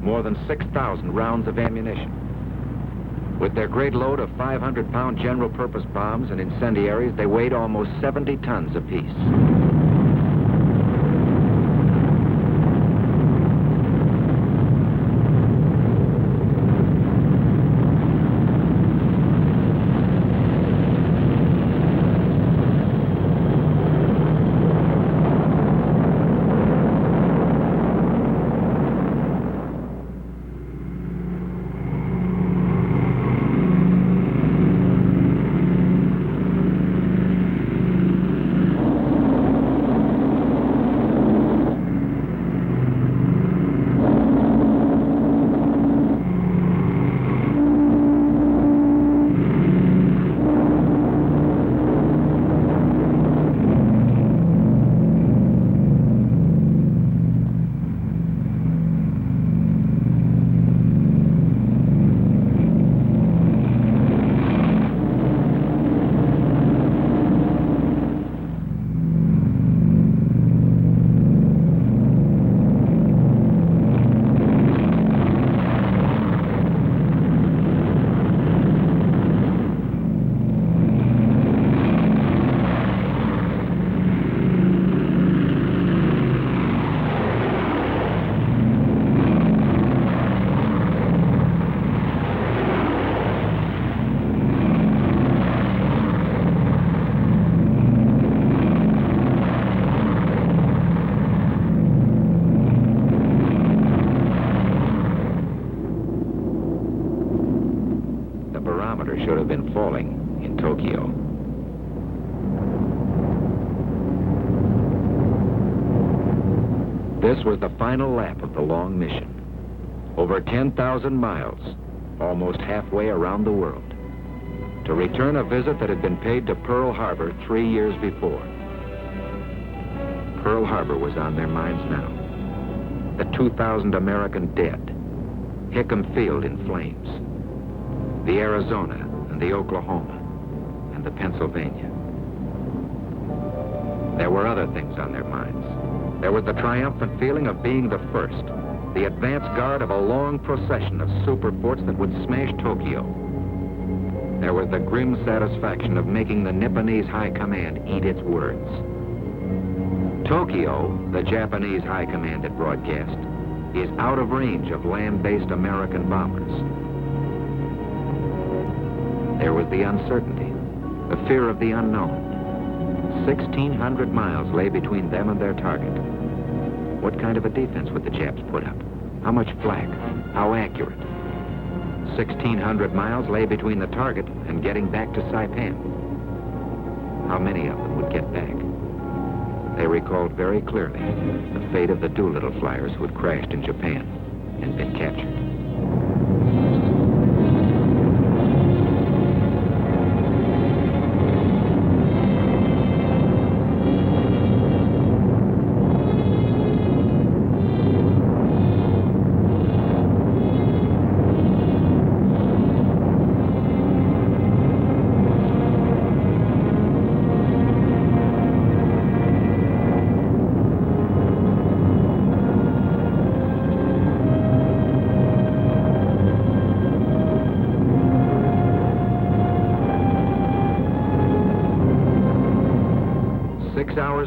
more than 6,000 rounds of ammunition. With their great load of 500-pound general-purpose bombs and incendiaries, they weighed almost 70 tons apiece. should have been falling in Tokyo. This was the final lap of the long mission. Over 10,000 miles, almost halfway around the world, to return a visit that had been paid to Pearl Harbor 3 years before. Pearl Harbor was on their minds now. The 2,000 American dead, Hickam Field in flames, the Arizona and the Oklahoma and the Pennsylvania. There were other things on their minds. There was the triumphant feeling of being the first, the advance guard of a long procession of superforts that would smash Tokyo. There was the grim satisfaction of making the Nipponese High Command eat its words. Tokyo, the Japanese High Command had broadcast, is out of range of land-based American bombers. There was the uncertainty, the fear of the unknown. 1,600 miles lay between them and their target. What kind of a defense would the Japs put up? How much flak? How accurate? 1,600 miles lay between the target and getting back to Saipan. How many of them would get back? They recalled very clearly the fate of the Doolittle flyers who had crashed in Japan and been captured.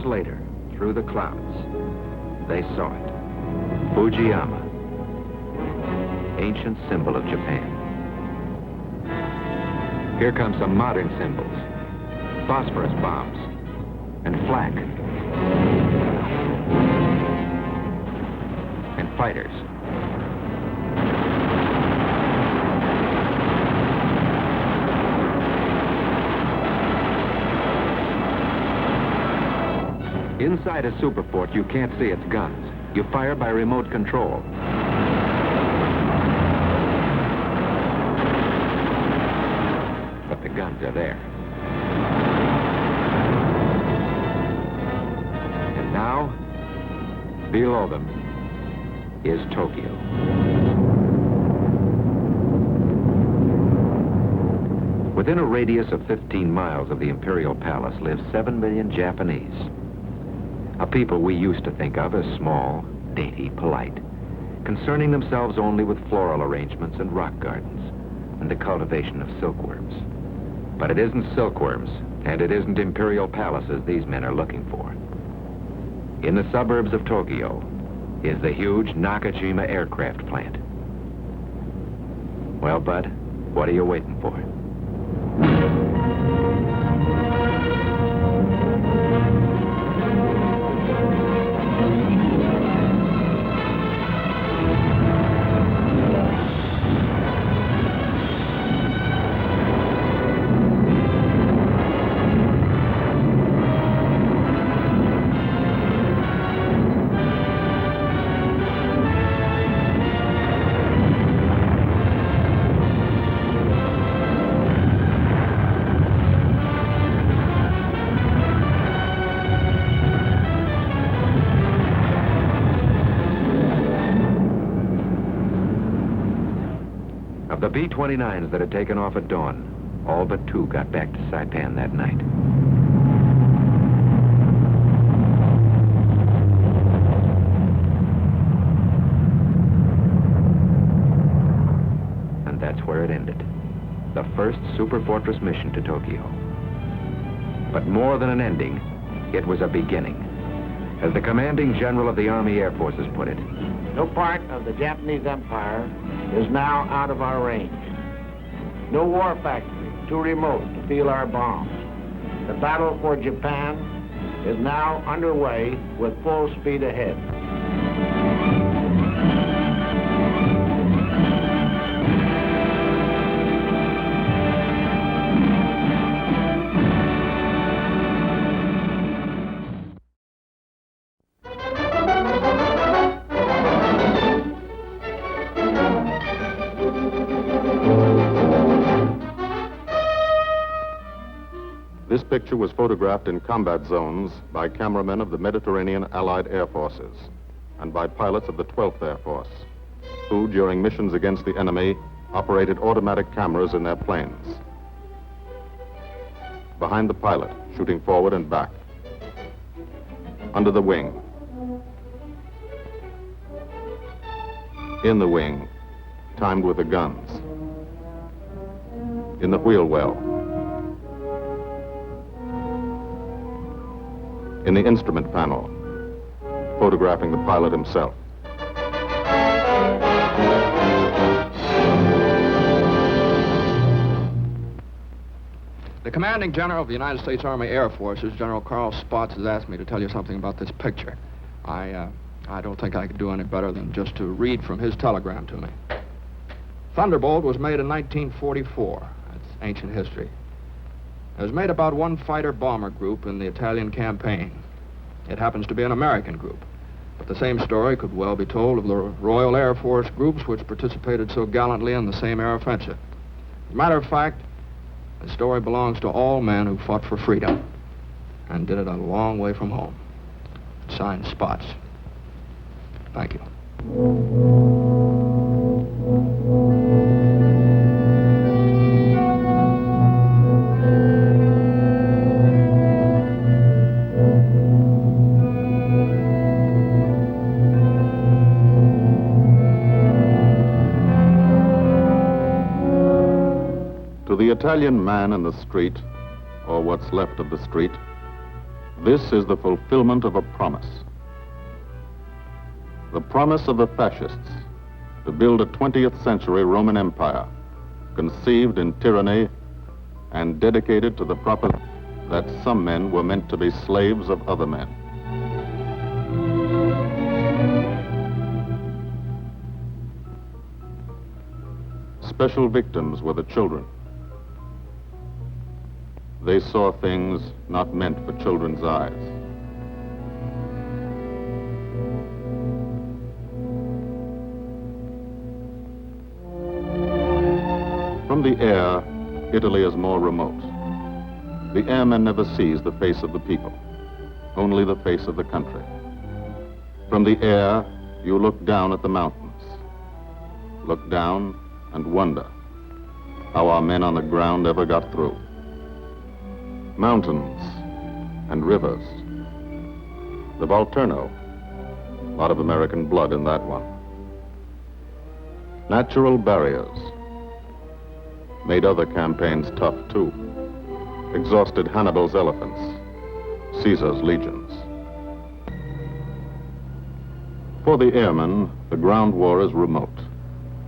Later, through the clouds, they saw it. Fujiyama, ancient symbol of Japan. Here come some modern symbols. Phosphorus bombs and flak and fighters. Inside a superfort, you can't see its guns. You fire by remote control. But the guns are there. And now, below them, is Tokyo. Within a radius of 15 miles of the Imperial Palace live 7 million Japanese. A people we used to think of as small, dainty, polite, concerning themselves only with floral arrangements and rock gardens and the cultivation of silkworms. But it isn't silkworms, and it isn't imperial palaces these men are looking for. In the suburbs of Tokyo is the huge Nakajima aircraft plant. Well, Bud, what are you waiting for? The B-29s that had taken off at dawn, all but 2 got back to Saipan that night. And that's where it ended. The first superfortress mission to Tokyo. But more than an ending, it was a beginning. As the commanding general of the Army Air Forces put it, No part of the Japanese Empire is now out of our range. No war factory too remote to feel our bombs. The battle for Japan is now underway with full speed ahead. picture was photographed in combat zones by cameramen of the Mediterranean Allied Air Forces and by pilots of the 12th Air Force, who, during missions against the enemy, operated automatic cameras in their planes. Behind the pilot, shooting forward and back. Under the wing. In the wing, timed with the guns. In the wheel well. In the instrument panel, photographing the pilot himself. The commanding general of the United States Army Air Forces, General Carl Spaatz, has asked me to tell you something about this picture. I don't think I could do any better than just to read from his telegram to me. Thunderbolt was made in 1944. That's ancient history. It was made about one fighter-bomber group in the Italian campaign. It happens to be an American group. But the same story could well be told of the Royal Air Force groups which participated so gallantly in the same air offensive. As a matter of fact, the story belongs to all men who fought for freedom and did it a long way from home. Signed, Spaatz. Thank you. To the Italian man in the street, or what's left of the street, this is the fulfillment of a promise. The promise of the fascists to build a 20th century Roman Empire, conceived in tyranny and dedicated to the proposition that some men were meant to be slaves of other men. Special victims were the children. They saw things not meant for children's eyes. From the air, Italy is more remote. The airman never sees the face of the people, only the face of the country. From the air, you look down at the mountains. Look down and wonder how our men on the ground ever got through. Mountains and rivers. The Volturno, a lot of American blood in that one. Natural barriers made other campaigns tough too. Exhausted Hannibal's elephants, Caesar's legions. For the airmen, the ground war is remote.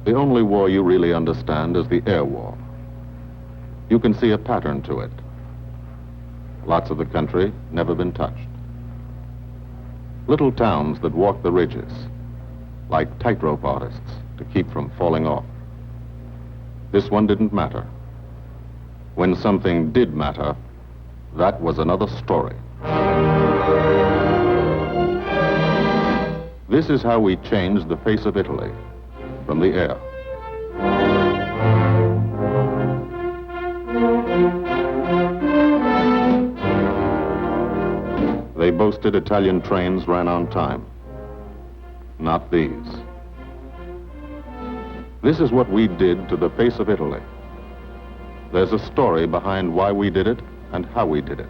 The only war you really understand is the air war. You can see a pattern to it. Lots of the country never been touched. Little towns that walk the ridges, like tightrope artists to keep from falling off. This one didn't matter. When something did matter, that was another story. This is how we changed the face of Italy from the air. They boasted Italian trains ran on time. Not these. This is what we did to the face of Italy. There's a story behind why we did it and how we did it.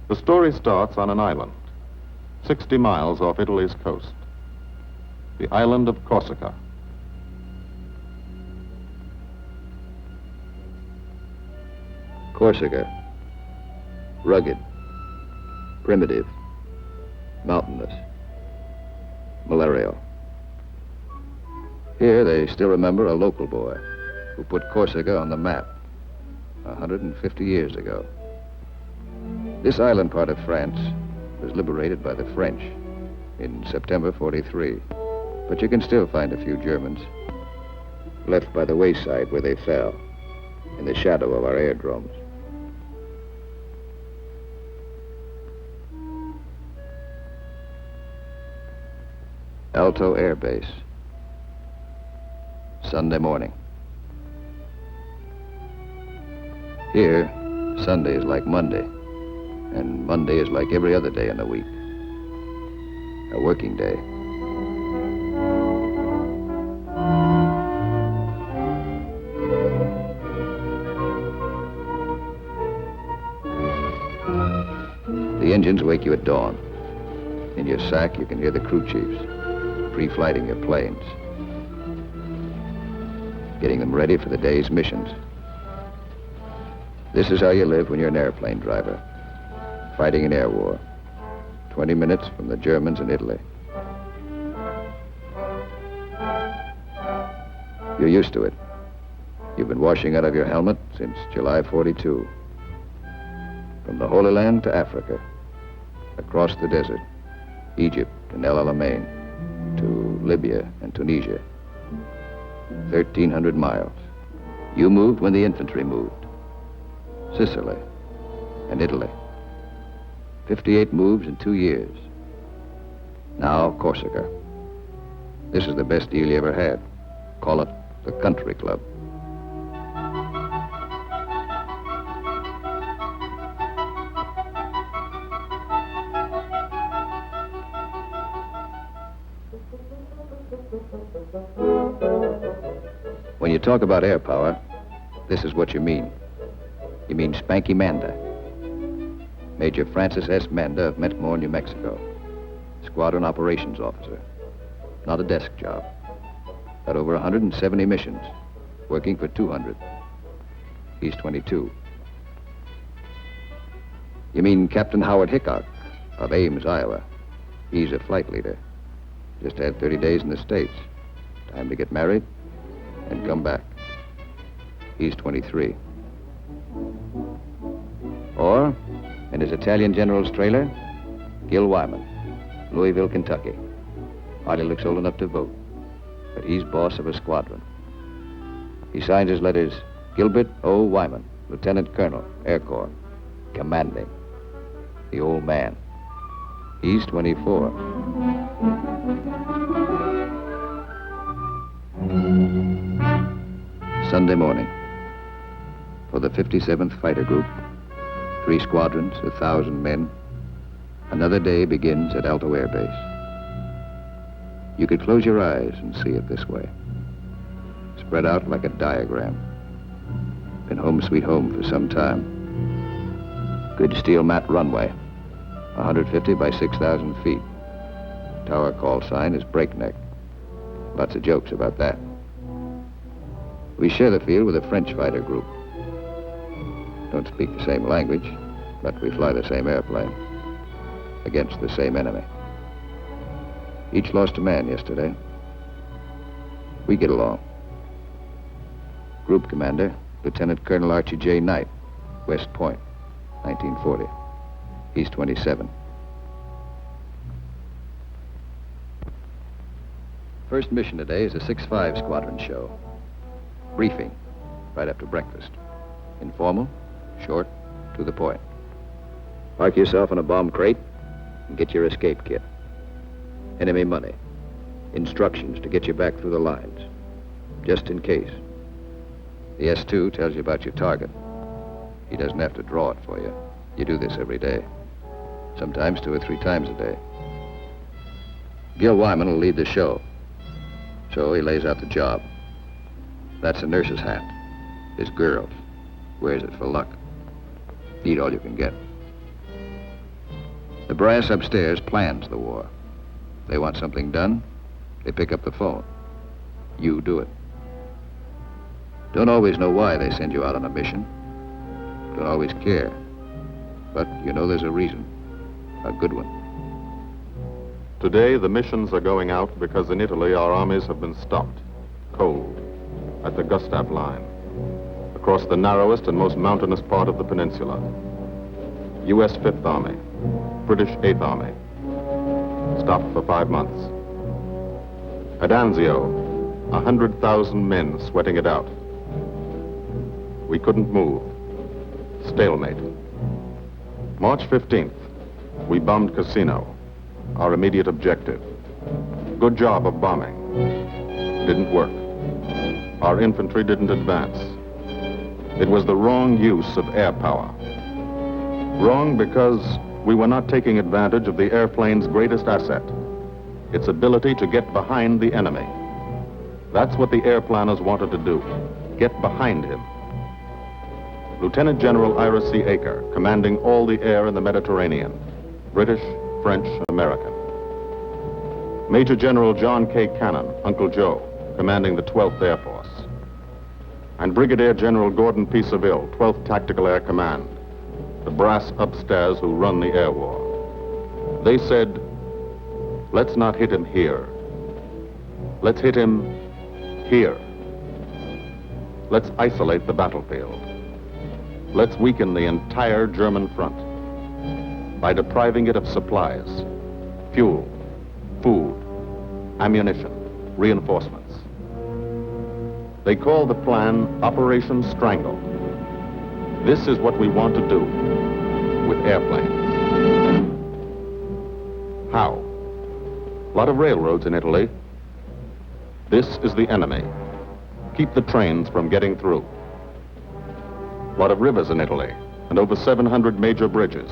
The story starts on an island, 60 miles off Italy's coast. The island of Corsica. Corsica. Rugged. Primitive. Mountainous. Malarial. Here they still remember a local boy who put Corsica on the map 150 years ago. This island part of France was liberated by the French in September 43. But you can still find a few Germans left by the wayside where they fell, in the shadow of our airdromes. Alto Air Base. Sunday morning. Here, Sunday is like Monday, and Monday is like every other day in the week. A working day. The engines wake you at dawn. In your sack, you can hear the crew chiefs pre-flighting your planes, getting them ready for the day's missions. This is how you live when you're an airplane driver, fighting an air war, 20 minutes from the Germans in Italy. You're used to it. You've been washing out of your helmet since July 42. From the Holy Land to Africa, across the desert, Egypt and El Alamein, to Libya and Tunisia. 1,300 miles. You moved when the infantry moved. Sicily and Italy. 58 moves in 2 years. Now Corsica. This is the best deal you ever had. Call it the country club. When you talk about air power, this is what you mean. You mean Spanky Manda. Major Francis S. Manda of Metmore, New Mexico. Squadron operations officer. Not a desk job. Had over 170 missions, working for 200. He's 22. You mean Captain Howard Hickok of Ames, Iowa. He's a flight leader. Just had 30 days in the States. Time to get married and come back. He's 23. Or, in his Italian general's trailer, Gil Wyman, Louisville, Kentucky. Hardly looks old enough to vote, but he's boss of a squadron. He signs his letters, Gilbert O. Wyman, Lieutenant Colonel, Air Corps, commanding. The old man. He's 24. Sunday morning. For the 57th Fighter Group, 3 squadrons, 1,000 men, another day begins at Alto Air Base. You could close your eyes and see it this way. Spread out like a diagram. Been home sweet home for some time. Good steel mat runway, 150 by 6,000 feet. Tower call sign is breakneck. Lots of jokes about that. We share the field with a French fighter group. Don't speak the same language, but we fly the same airplane against the same enemy. Each lost a man yesterday. We get along. Group commander, Lieutenant Colonel Archie J. Knight, West Point, 1940. He's 27. First mission today is a 6-5 squadron show. Briefing, right after breakfast. Informal, short, to the point. Park yourself in a bomb crate and get your escape kit. Enemy money. Instructions to get you back through the lines, just in case. The S2 tells you about your target. He doesn't have to draw it for you. You do this every day. Sometimes 2 or 3 times a day. Gil Wyman will lead the show. So he lays out the job. That's a nurse's hat. His girl wears it for luck. Eat all you can get. The brass upstairs plans the war. They want something done, they pick up the phone. You do it. Don't always know why they send you out on a mission. Don't always care. But you know there's a reason. A good one. Today, the missions are going out because in Italy our armies have been stopped, cold, at the Gustav Line, across the narrowest and most mountainous part of the peninsula. U.S. 5th Army, British 8th Army, stopped for 5 months. At Anzio, 100,000 men sweating it out. We couldn't move. Stalemate. March 15th, we bombed Cassino, our immediate objective. Good job of bombing. Didn't work. Our infantry didn't advance. It was the wrong use of air power. Wrong because we were not taking advantage of the airplane's greatest asset, its ability to get behind the enemy. That's what the air planners wanted to do, get behind him. Lieutenant General Ira C. Aker, commanding all the air in the Mediterranean, British, French, American. Major General John K. Cannon, Uncle Joe, commanding the 12th Air Force. And Brigadier General Gordon P. Seville, 12th Tactical Air Command, the brass upstairs who run the air war. They said, let's not hit him here. Let's hit him here. Let's isolate the battlefield. Let's weaken the entire German front by depriving it of supplies, fuel, food, ammunition, reinforcements. They call the plan Operation Strangle. This is what we want to do with airplanes. How? A lot of railroads in Italy. This is the enemy. Keep the trains from getting through. A lot of rivers in Italy, and over 700 major bridges.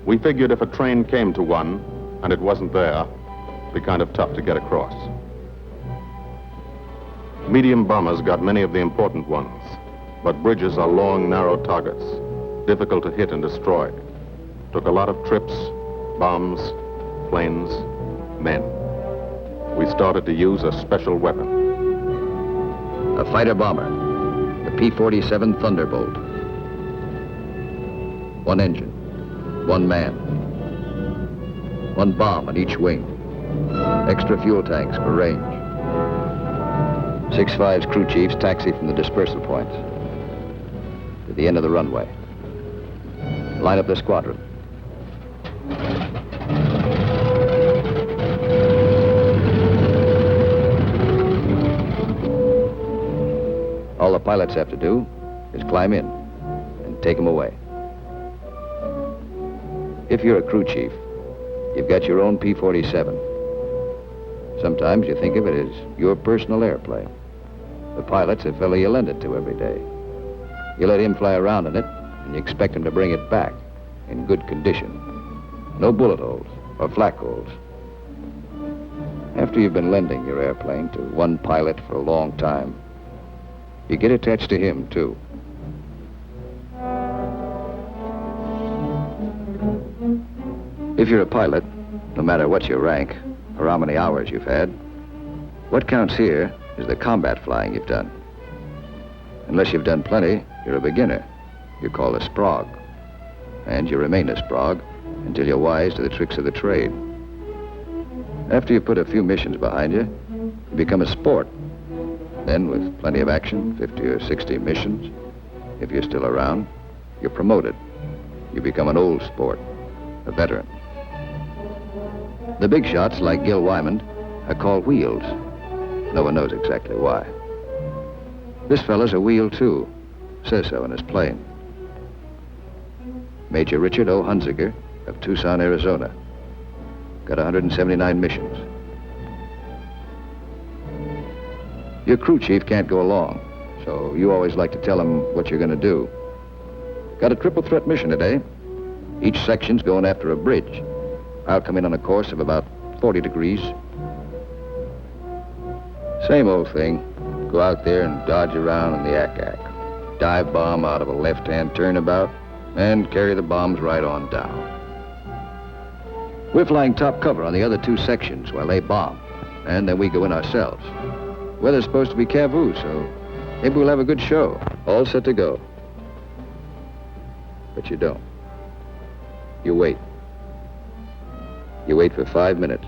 We figured if a train came to one, and it wasn't there, it'd be kind of tough to get across. Medium bombers got many of the important ones, but bridges are long, narrow targets, difficult to hit and destroy. Took a lot of trips, bombs, planes, men. We started to use a special weapon. A fighter bomber, the P-47 Thunderbolt. One engine, one man, one bomb on each wing, extra fuel tanks for range. 6-5's crew chiefs taxi from the dispersal points to the end of the runway. Line up the squadron. All the pilots have to do is climb in and take them away. If you're a crew chief, you've got your own P-47. Sometimes you think of it as your personal airplane. The pilot's a fellow you lend it to every day. You let him fly around in it, and you expect him to bring it back in good condition. No bullet holes or flak holes. After you've been lending your airplane to one pilot for a long time, you get attached to him, too. If you're a pilot, no matter what your rank or how many hours you've had, what counts here is the combat flying you've done. Unless you've done plenty, you're a beginner. You're called a sprog. And you remain a sprog until you're wise to the tricks of the trade. After you put a few missions behind you, you become a sport. Then, with plenty of action, 50 or 60 missions, if you're still around, you're promoted. You become an old sport, a veteran. The big shots, like Gil Wyman, are called wheels. No one knows exactly why. This fella's a wheel, too. Says so in his plane. Major Richard O. Hunziker of Tucson, Arizona. Got 179 missions. Your crew chief can't go along, so you always like to tell him what you're going to do. Got a triple threat mission today. Each section's going after a bridge. I'll come in on a course of about 40 degrees. Same old thing. Go out there and dodge around in the ack-ack. Dive bomb out of a left-hand turnabout and carry the bombs right on down. We're flying top cover on the other two sections while they bomb, and then we go in ourselves. Weather's supposed to be Cavu, so maybe we'll have a good show. All set to go. But you don't. You wait. You wait for 5 minutes.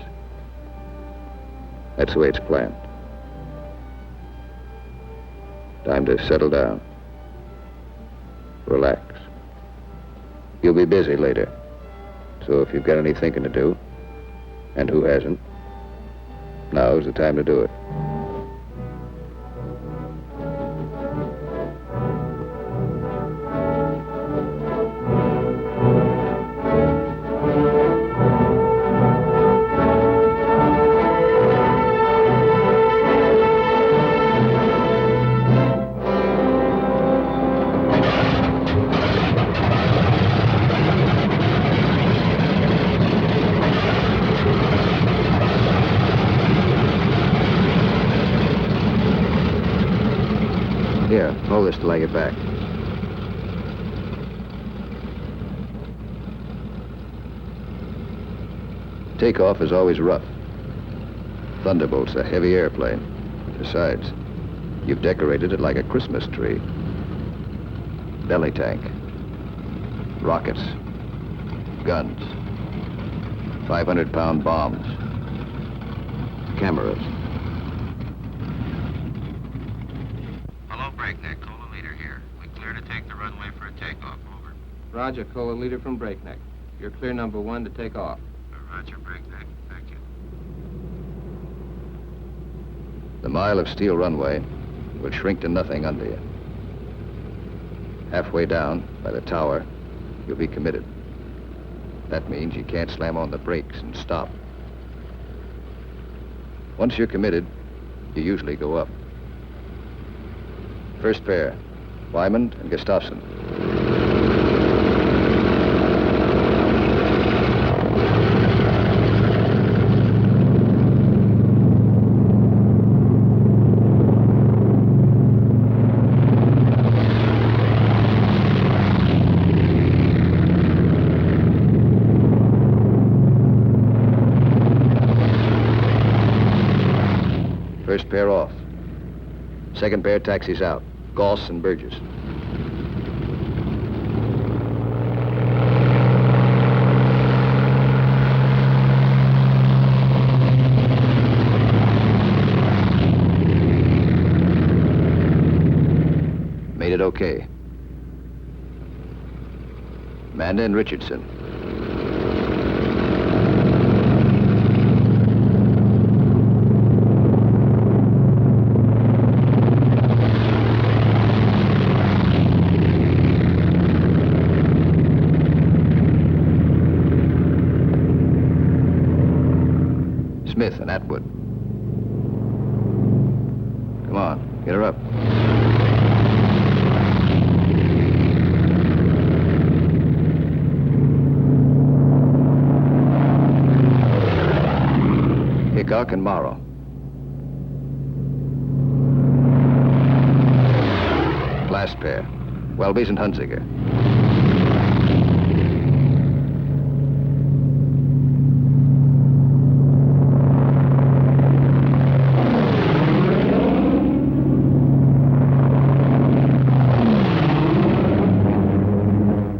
That's the way it's planned. Time to settle down. Relax. You'll be busy later. So if you've got any thinking to do, and who hasn't, now's the time to do it. this till I get back. Takeoff is always rough. Thunderbolt's a heavy airplane. Besides, you've decorated it like a Christmas tree. Belly tank, rockets, guns, 500-pound bombs, cameras. Hello, Breakneck. Cola Leader here. We clear to take the runway for a takeoff. Over. Roger, Cola Leader from Breakneck. You're clear number 1 to take off. Roger, Breakneck. Thank you. The mile of steel runway will shrink to nothing under you. Halfway down, by the tower, you'll be committed. That means you can't slam on the brakes and stop. Once you're committed, you usually go up. First pair, Wyman and Gustafson. First pair off. Second pair taxis out. Goss and Burgess. Made it okay. Amanda and Richardson. Smith and Atwood. Come on, get her up. Hickok and Morrow. Last pair, Welby's and Hunziker.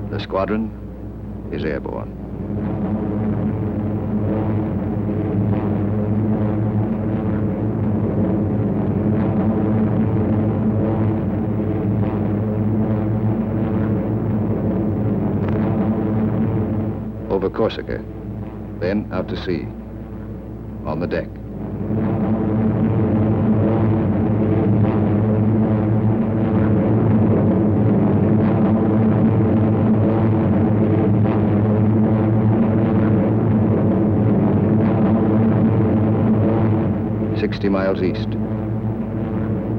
The squadron is airborne. Over Corsica, then out to sea, on the deck. "60 miles east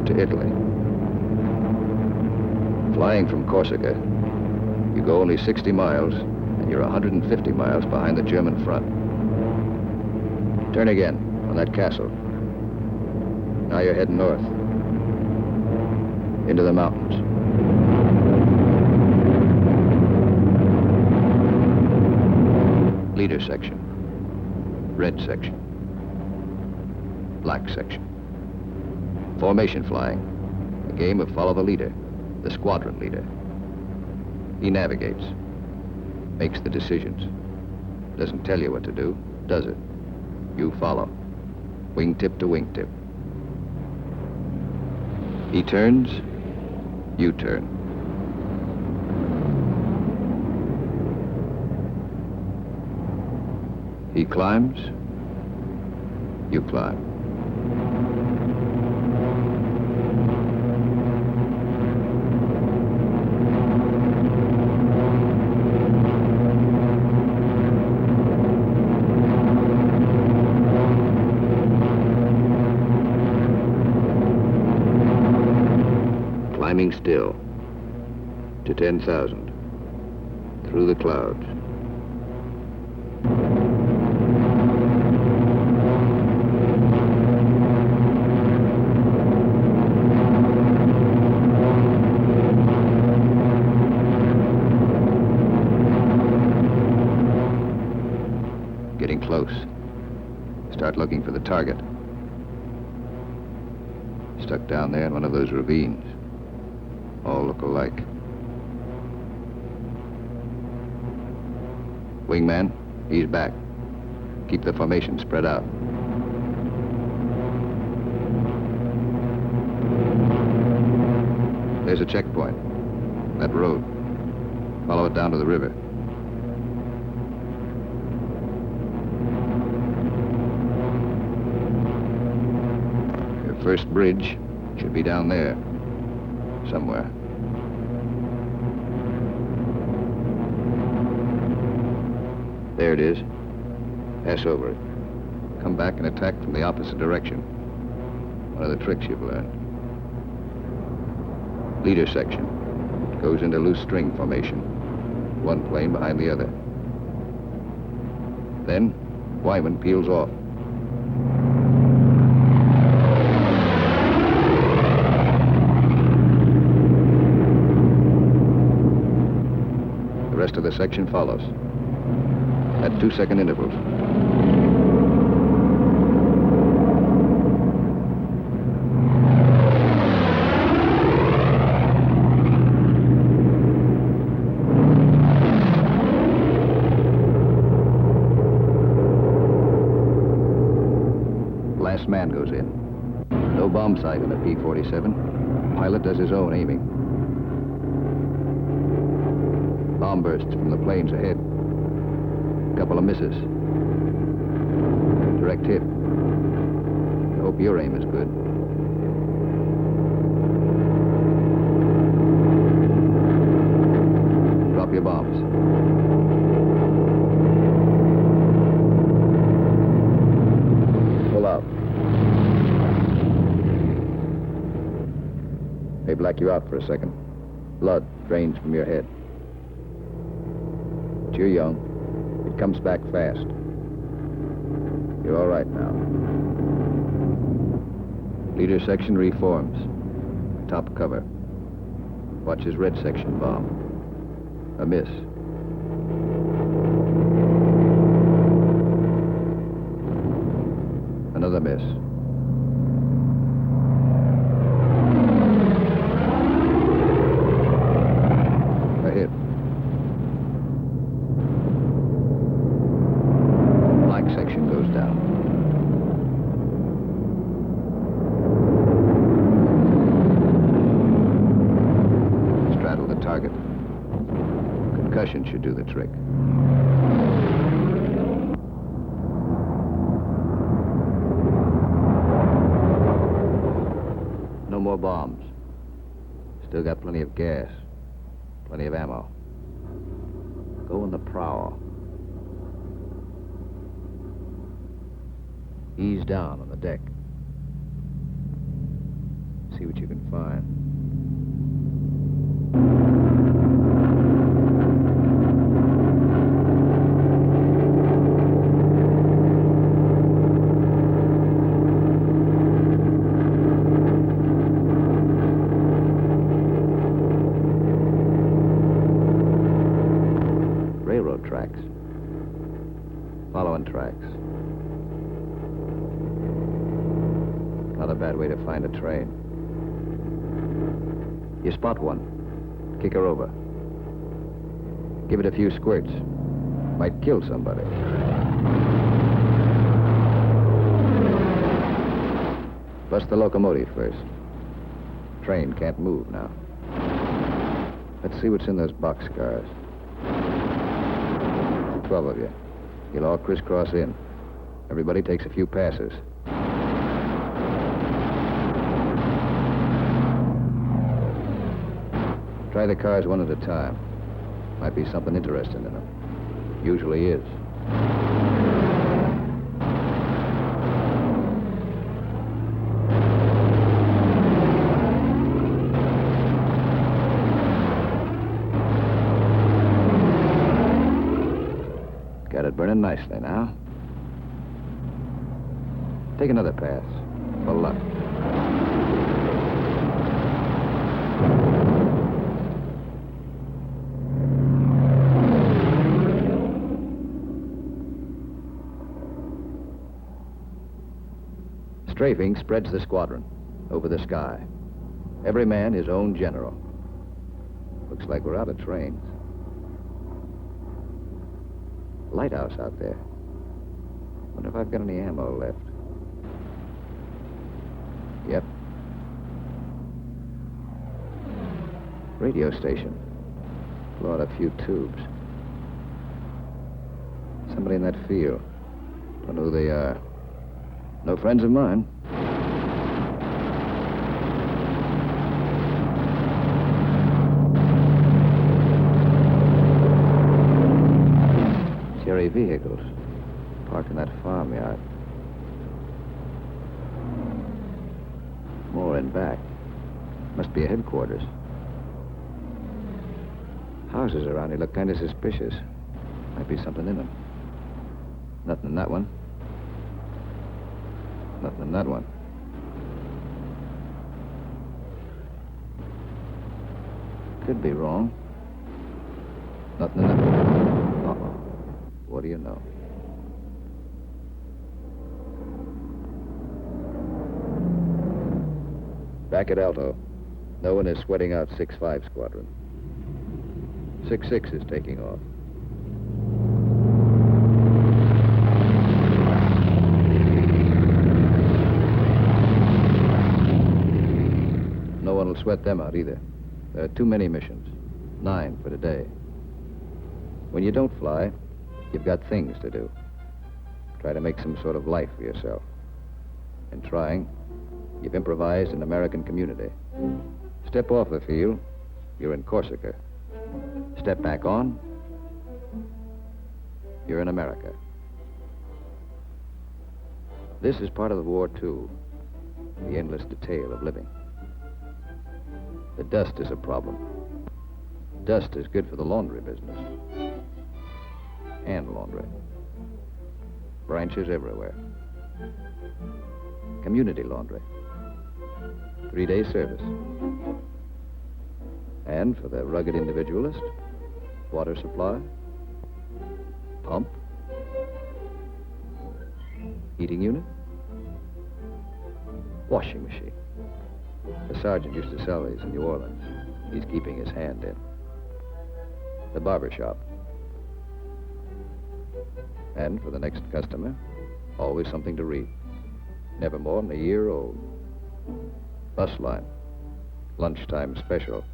to Italy. Flying from Corsica, you go only 60 miles and you're 150 miles behind the German front. Turn again on that castle. Now you're heading north into the mountains. Leader section, red section, black section. Formation flying, a game of follow the leader, the squadron leader. He navigates, makes the decisions. Doesn't tell you what to do, does it? You follow, wingtip to wingtip. He turns, you turn. He climbs, you climb. Climbing still to 10,000 through the clouds. Getting close. Start looking for the target. Stuck down there in one of those ravines. All look alike. Wingman, he's back. Keep the formation spread out. There's a checkpoint. That road. Follow it down to the river. Your first bridge should be down there. Somewhere. There it is. Pass over it. Come back and attack from the opposite direction. One of the tricks you've learned. Leader section. Goes into loose string formation. One plane behind the other. Then, Wyman peels off. The rest of the section follows. At 2-second intervals. Last man goes in. No bomb sight in the P-47. Pilot does his own aiming. Bomb bursts from the planes ahead. Couple of misses. Direct hit. I hope your aim is good. Drop your bombs. Pull out. They black you out for a second. Blood drains from your head. But you're young. It comes back fast. You're all right now. Leader section reforms. Top cover. Watch his red section bomb. A miss. Another miss. A hit. Section goes down. Straddle the target. Concussion should do the trick. No more bombs. Still got plenty of gas. Plenty of ammo. Go in the prow. Ease down on the deck. See what you can find. Railroad tracks. Following tracks. Not a bad way to find a train. You spot one. Kick her over. Give it a few squirts. Might kill somebody. Bust the locomotive first. Train can't move now. Let's see what's in those boxcars. 12 of you. You'll all crisscross in. Everybody takes a few passes. Try the cars one at a time. Might be something interesting in them. Usually is. Got it burning nicely now. Take another pass. For luck. Strafing spreads the squadron over the sky. Every man his own general. Looks like we're out of trains. Lighthouse out there. Wonder if I've got any ammo left. Yep. Radio station. Blow out a few tubes. Somebody in that field. Don't know who they are. No friends of mine. Scary vehicles parked in that farmyard. More in back. Must be a headquarters. Houses around here look kind of suspicious. Might be something in them. Nothing in that one. Nothing in that one. Could be wrong. Nothing in that one. Uh-oh. What do you know? Back at Alto. No one is sweating out 6-5 squadron. 6-6 is taking off. No one will sweat them out either. There are too many missions. 9 for today. When you don't fly, you've got things to do. Try to make some sort of life for yourself. In trying, you've improvised an American community. Step off the field, you're in Corsica. Step back on, you're in America. This is part of the war, too. The endless detail of living. The dust is a problem. Dust is good for the laundry business. Hand laundry. Branches everywhere. Community laundry. 3-day service. And for the rugged individualist, water supply, pump, heating unit, washing machine. The sergeant used to sell these in New Orleans. He's keeping his hand in. The barber shop. And for the next customer, always something to read. Never more than a year old. Bus line. Lunchtime special.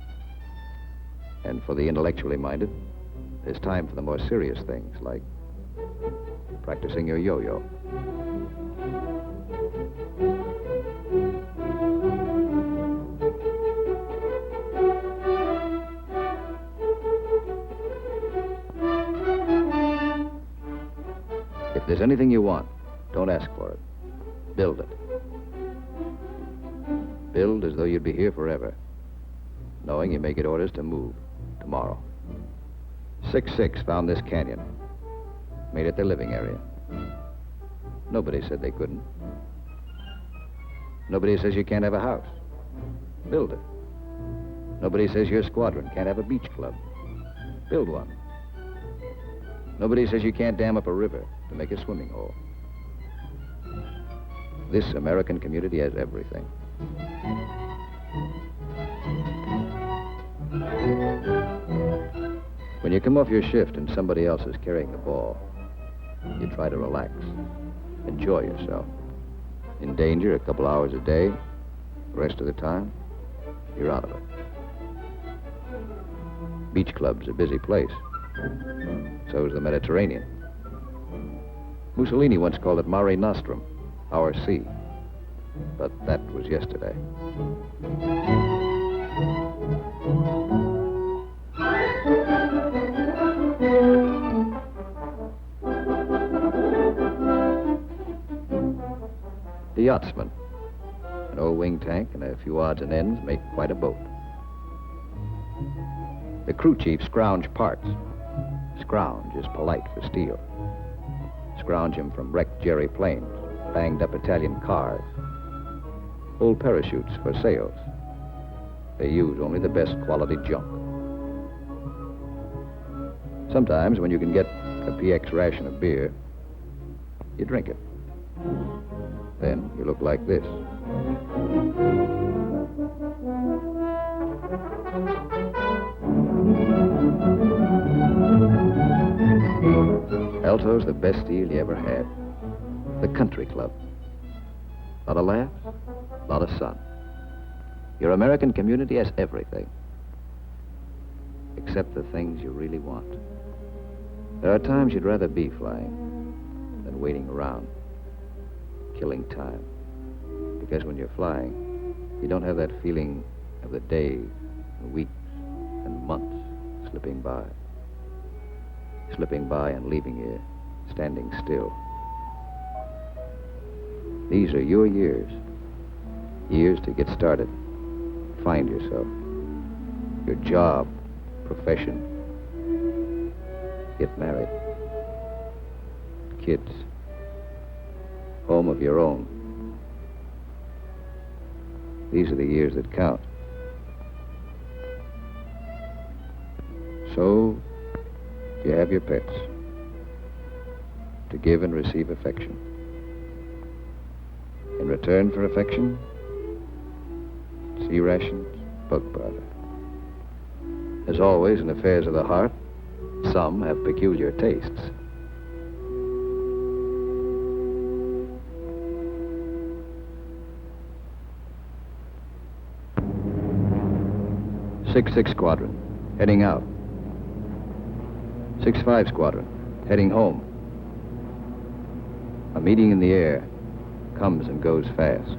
And for the intellectually minded, there's time for the more serious things, like practicing your yo-yo. If there's anything you want, don't ask for it. Build it. Build as though you'd be here forever, knowing you may get orders to move tomorrow. 6-6 found this canyon, made it their living area. Nobody said they couldn't. Nobody says you can't have a house. Build it. Nobody says your squadron can't have a beach club. Build one. Nobody says you can't dam up a river to make a swimming hole. This American community has everything. When you come off your shift and somebody else is carrying the ball, you try to relax, enjoy yourself. In danger a couple hours a day, the rest of the time, you're out of it. Beach club's a busy place. So is the Mediterranean. Mussolini once called it Mare Nostrum, our sea. But that was yesterday. The yachtsman. An old wing tank and a few odds and ends make quite a boat. The crew chief scrounge parts. Scrounge is polite for steel. Scrounge him from wrecked Jerry planes, banged up Italian cars, old parachutes for sails. They use only the best quality junk. Sometimes when you can get a PX ration of beer, you drink it. Then you look like this. Alto's the best deal you ever had. The country club. Lot of laughs, lot of sun. Your American community has everything. Except the things you really want. There are times you'd rather be flying than waiting around, killing time. Because when you're flying, you don't have that feeling of the days and weeks and months slipping by. Slipping by and leaving you standing still. These are your years. Years to get started. Find yourself. Your job, profession. Get married. Kids. Home of your own. These are the years that count. So, you have your pets. To give and receive affection. In return for affection, sea rations, bug powder. As always in affairs of the heart, some have peculiar tastes. Six Squadron, heading out. 6-5 Squadron, heading home. A meeting in the air comes and goes fast.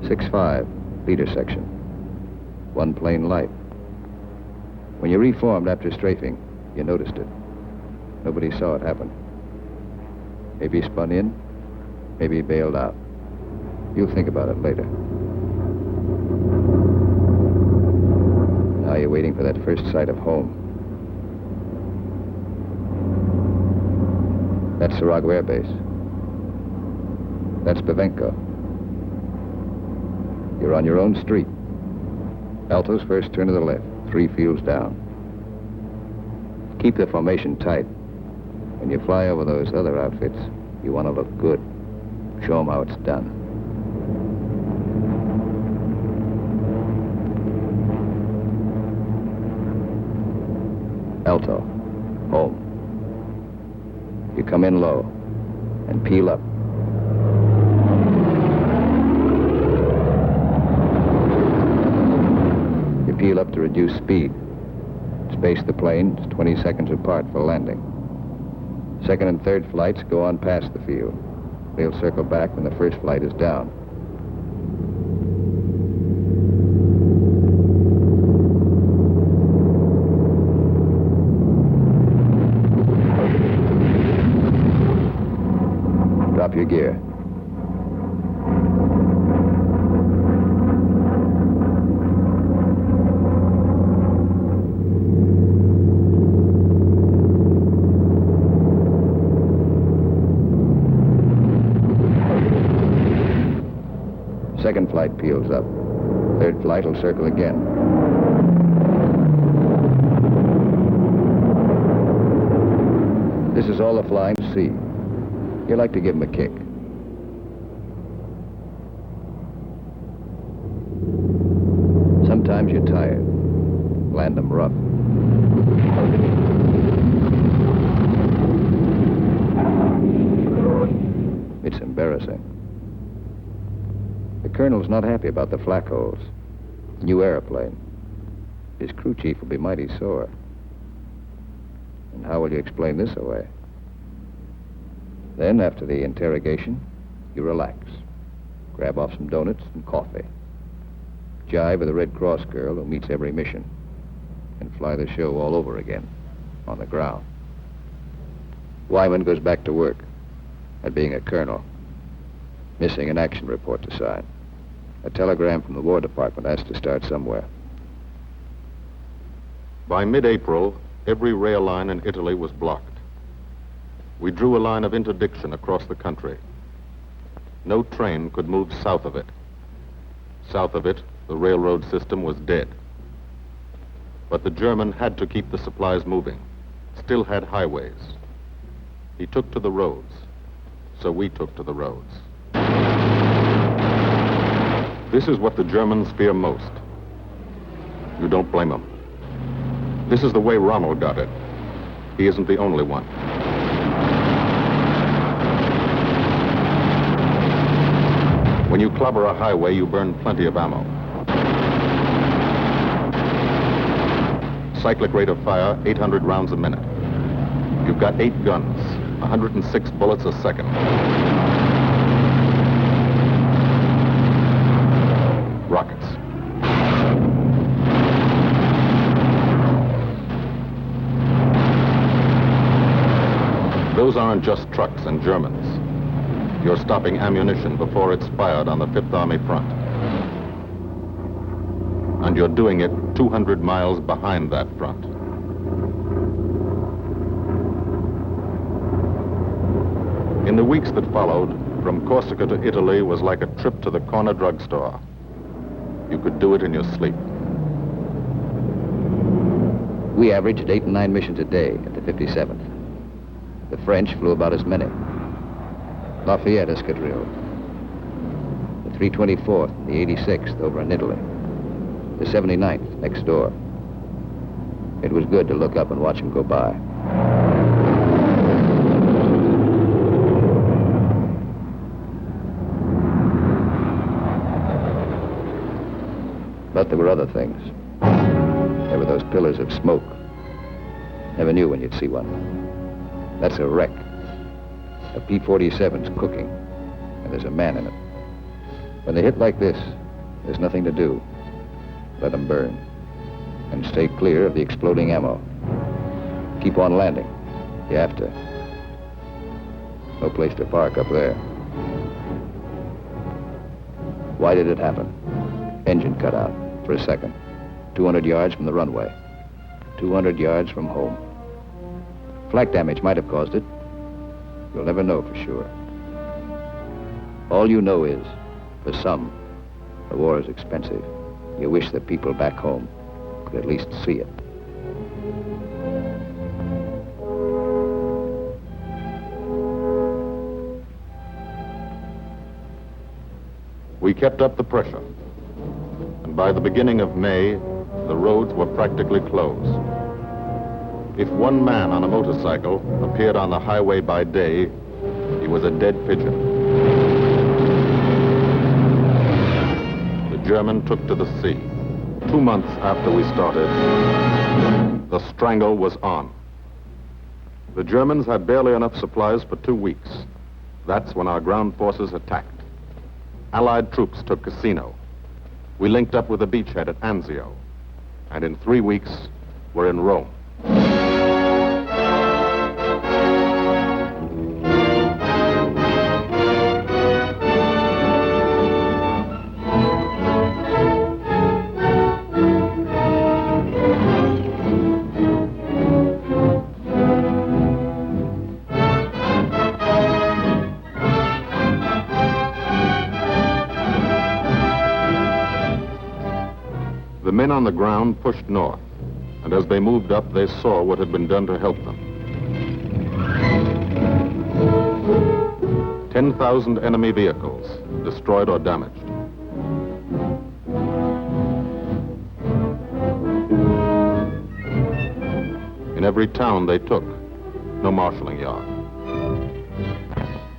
Six-5, leader section. One plane light. When you reformed after strafing, you noticed it. Nobody saw it happen. Maybe you spun in, maybe you bailed out. You'll think about it later. Now you're waiting for that first sight of home. That's Sarago Air Base. That's Bavenko. You're on your own street. Alto's first turn to the left, 3 fields down. Keep the formation tight. When you fly over those other outfits, you want to look good. Show them how it's done. Alto, home. You come in low and peel up. You peel up to reduce speed. Space the planes 20 seconds apart for landing. Second and third flights go on past the field. They'll circle back when the first flight is down. Drop your gear. Second flight peels up. Third flight will circle again. This is all the flying see. You like to give them a kick. Sometimes you're tired. Land them rough. It's embarrassing. The colonel's not happy about the flak holes. New airplane. His crew chief will be mighty sore. And how will you explain this away? Then, after the interrogation, you relax. Grab off some donuts and coffee. Jive with a Red Cross girl who meets every mission. And fly the show all over again, on the ground. Wyman goes back to work, at being a colonel. Missing an action report to sign. A telegram from the War Department has to start somewhere. By mid-April, every rail line in Italy was blocked. We drew a line of interdiction across the country. No train could move south of it. South of it, the railroad system was dead. But the German had to keep the supplies moving, still had highways. He took to the roads, so we took to the roads. This is what the Germans fear most. You don't blame them. This is the way Ronald got it. He isn't the only one. When you clobber a highway, you burn plenty of ammo. Cyclic rate of fire, 800 rounds a minute. You've got 8 guns, 106 bullets a second. Rockets. Those aren't just trucks and Germans. You're stopping ammunition before it's fired on the Fifth Army front. And you're doing it 200 miles behind that front. In the weeks that followed, from Corsica to Italy was like a trip to the corner drugstore. You could do it in your sleep. We averaged 8 and 9 missions a day at the 57th. The French flew about as many. Lafayette Escadrille. The 324th, the 86th over in Italy. The 79th next door. It was good to look up and watch them go by. But there were other things. There were those pillars of smoke. Never knew when you'd see one. That's a wreck. A P-47's cooking, and there's a man in it. When they hit like this, there's nothing to do. Let them burn. And stay clear of the exploding ammo. Keep on landing. You have to. No place to park up there. Why did it happen? Engine cut out for a second. 200 yards from the runway. 200 yards from home. Flak damage might have caused it. You'll never know for sure. All you know is, for some, the war is expensive. You wish the people back home could at least see it. We kept up the pressure. And by the beginning of May, the roads were practically closed. If one man on a motorcycle appeared on the highway by day, he was a dead pigeon. The German took to the sea. 2 months after we started, the strangle was on. The Germans had barely enough supplies for 2 weeks. That's when our ground forces attacked. Allied troops took Cassino. We linked up with a beachhead at Anzio. And in 3 weeks, we're in Rome. The men on the ground pushed north, and as they moved up, they saw what had been done to help them. 10,000 enemy vehicles, destroyed or damaged. In every town they took, no marshalling yard.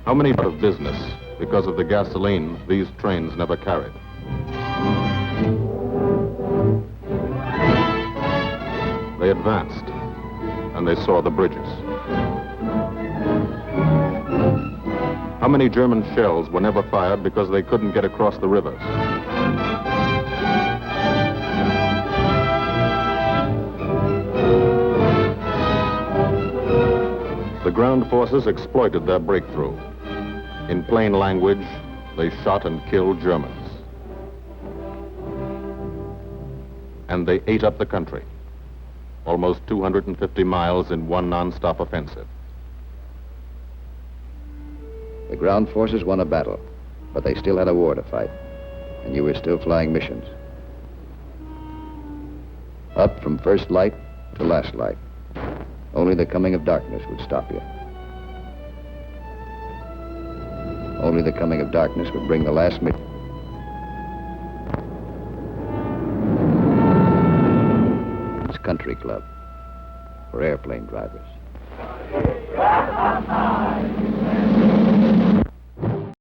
How many out of business because of the gasoline these trains never carried? They advanced, and they saw the bridges. How many German shells were never fired because they couldn't get across the rivers? The ground forces exploited their breakthrough. In plain language, they shot and killed Germans. And they ate up the country. Almost 250 miles in one non-stop offensive. The ground forces won a battle, but they still had a war to fight, and you were still flying missions. Up from first light to last light. Only the coming of darkness would stop you. Only the coming of darkness would bring the last It's Country Club for airplane drivers.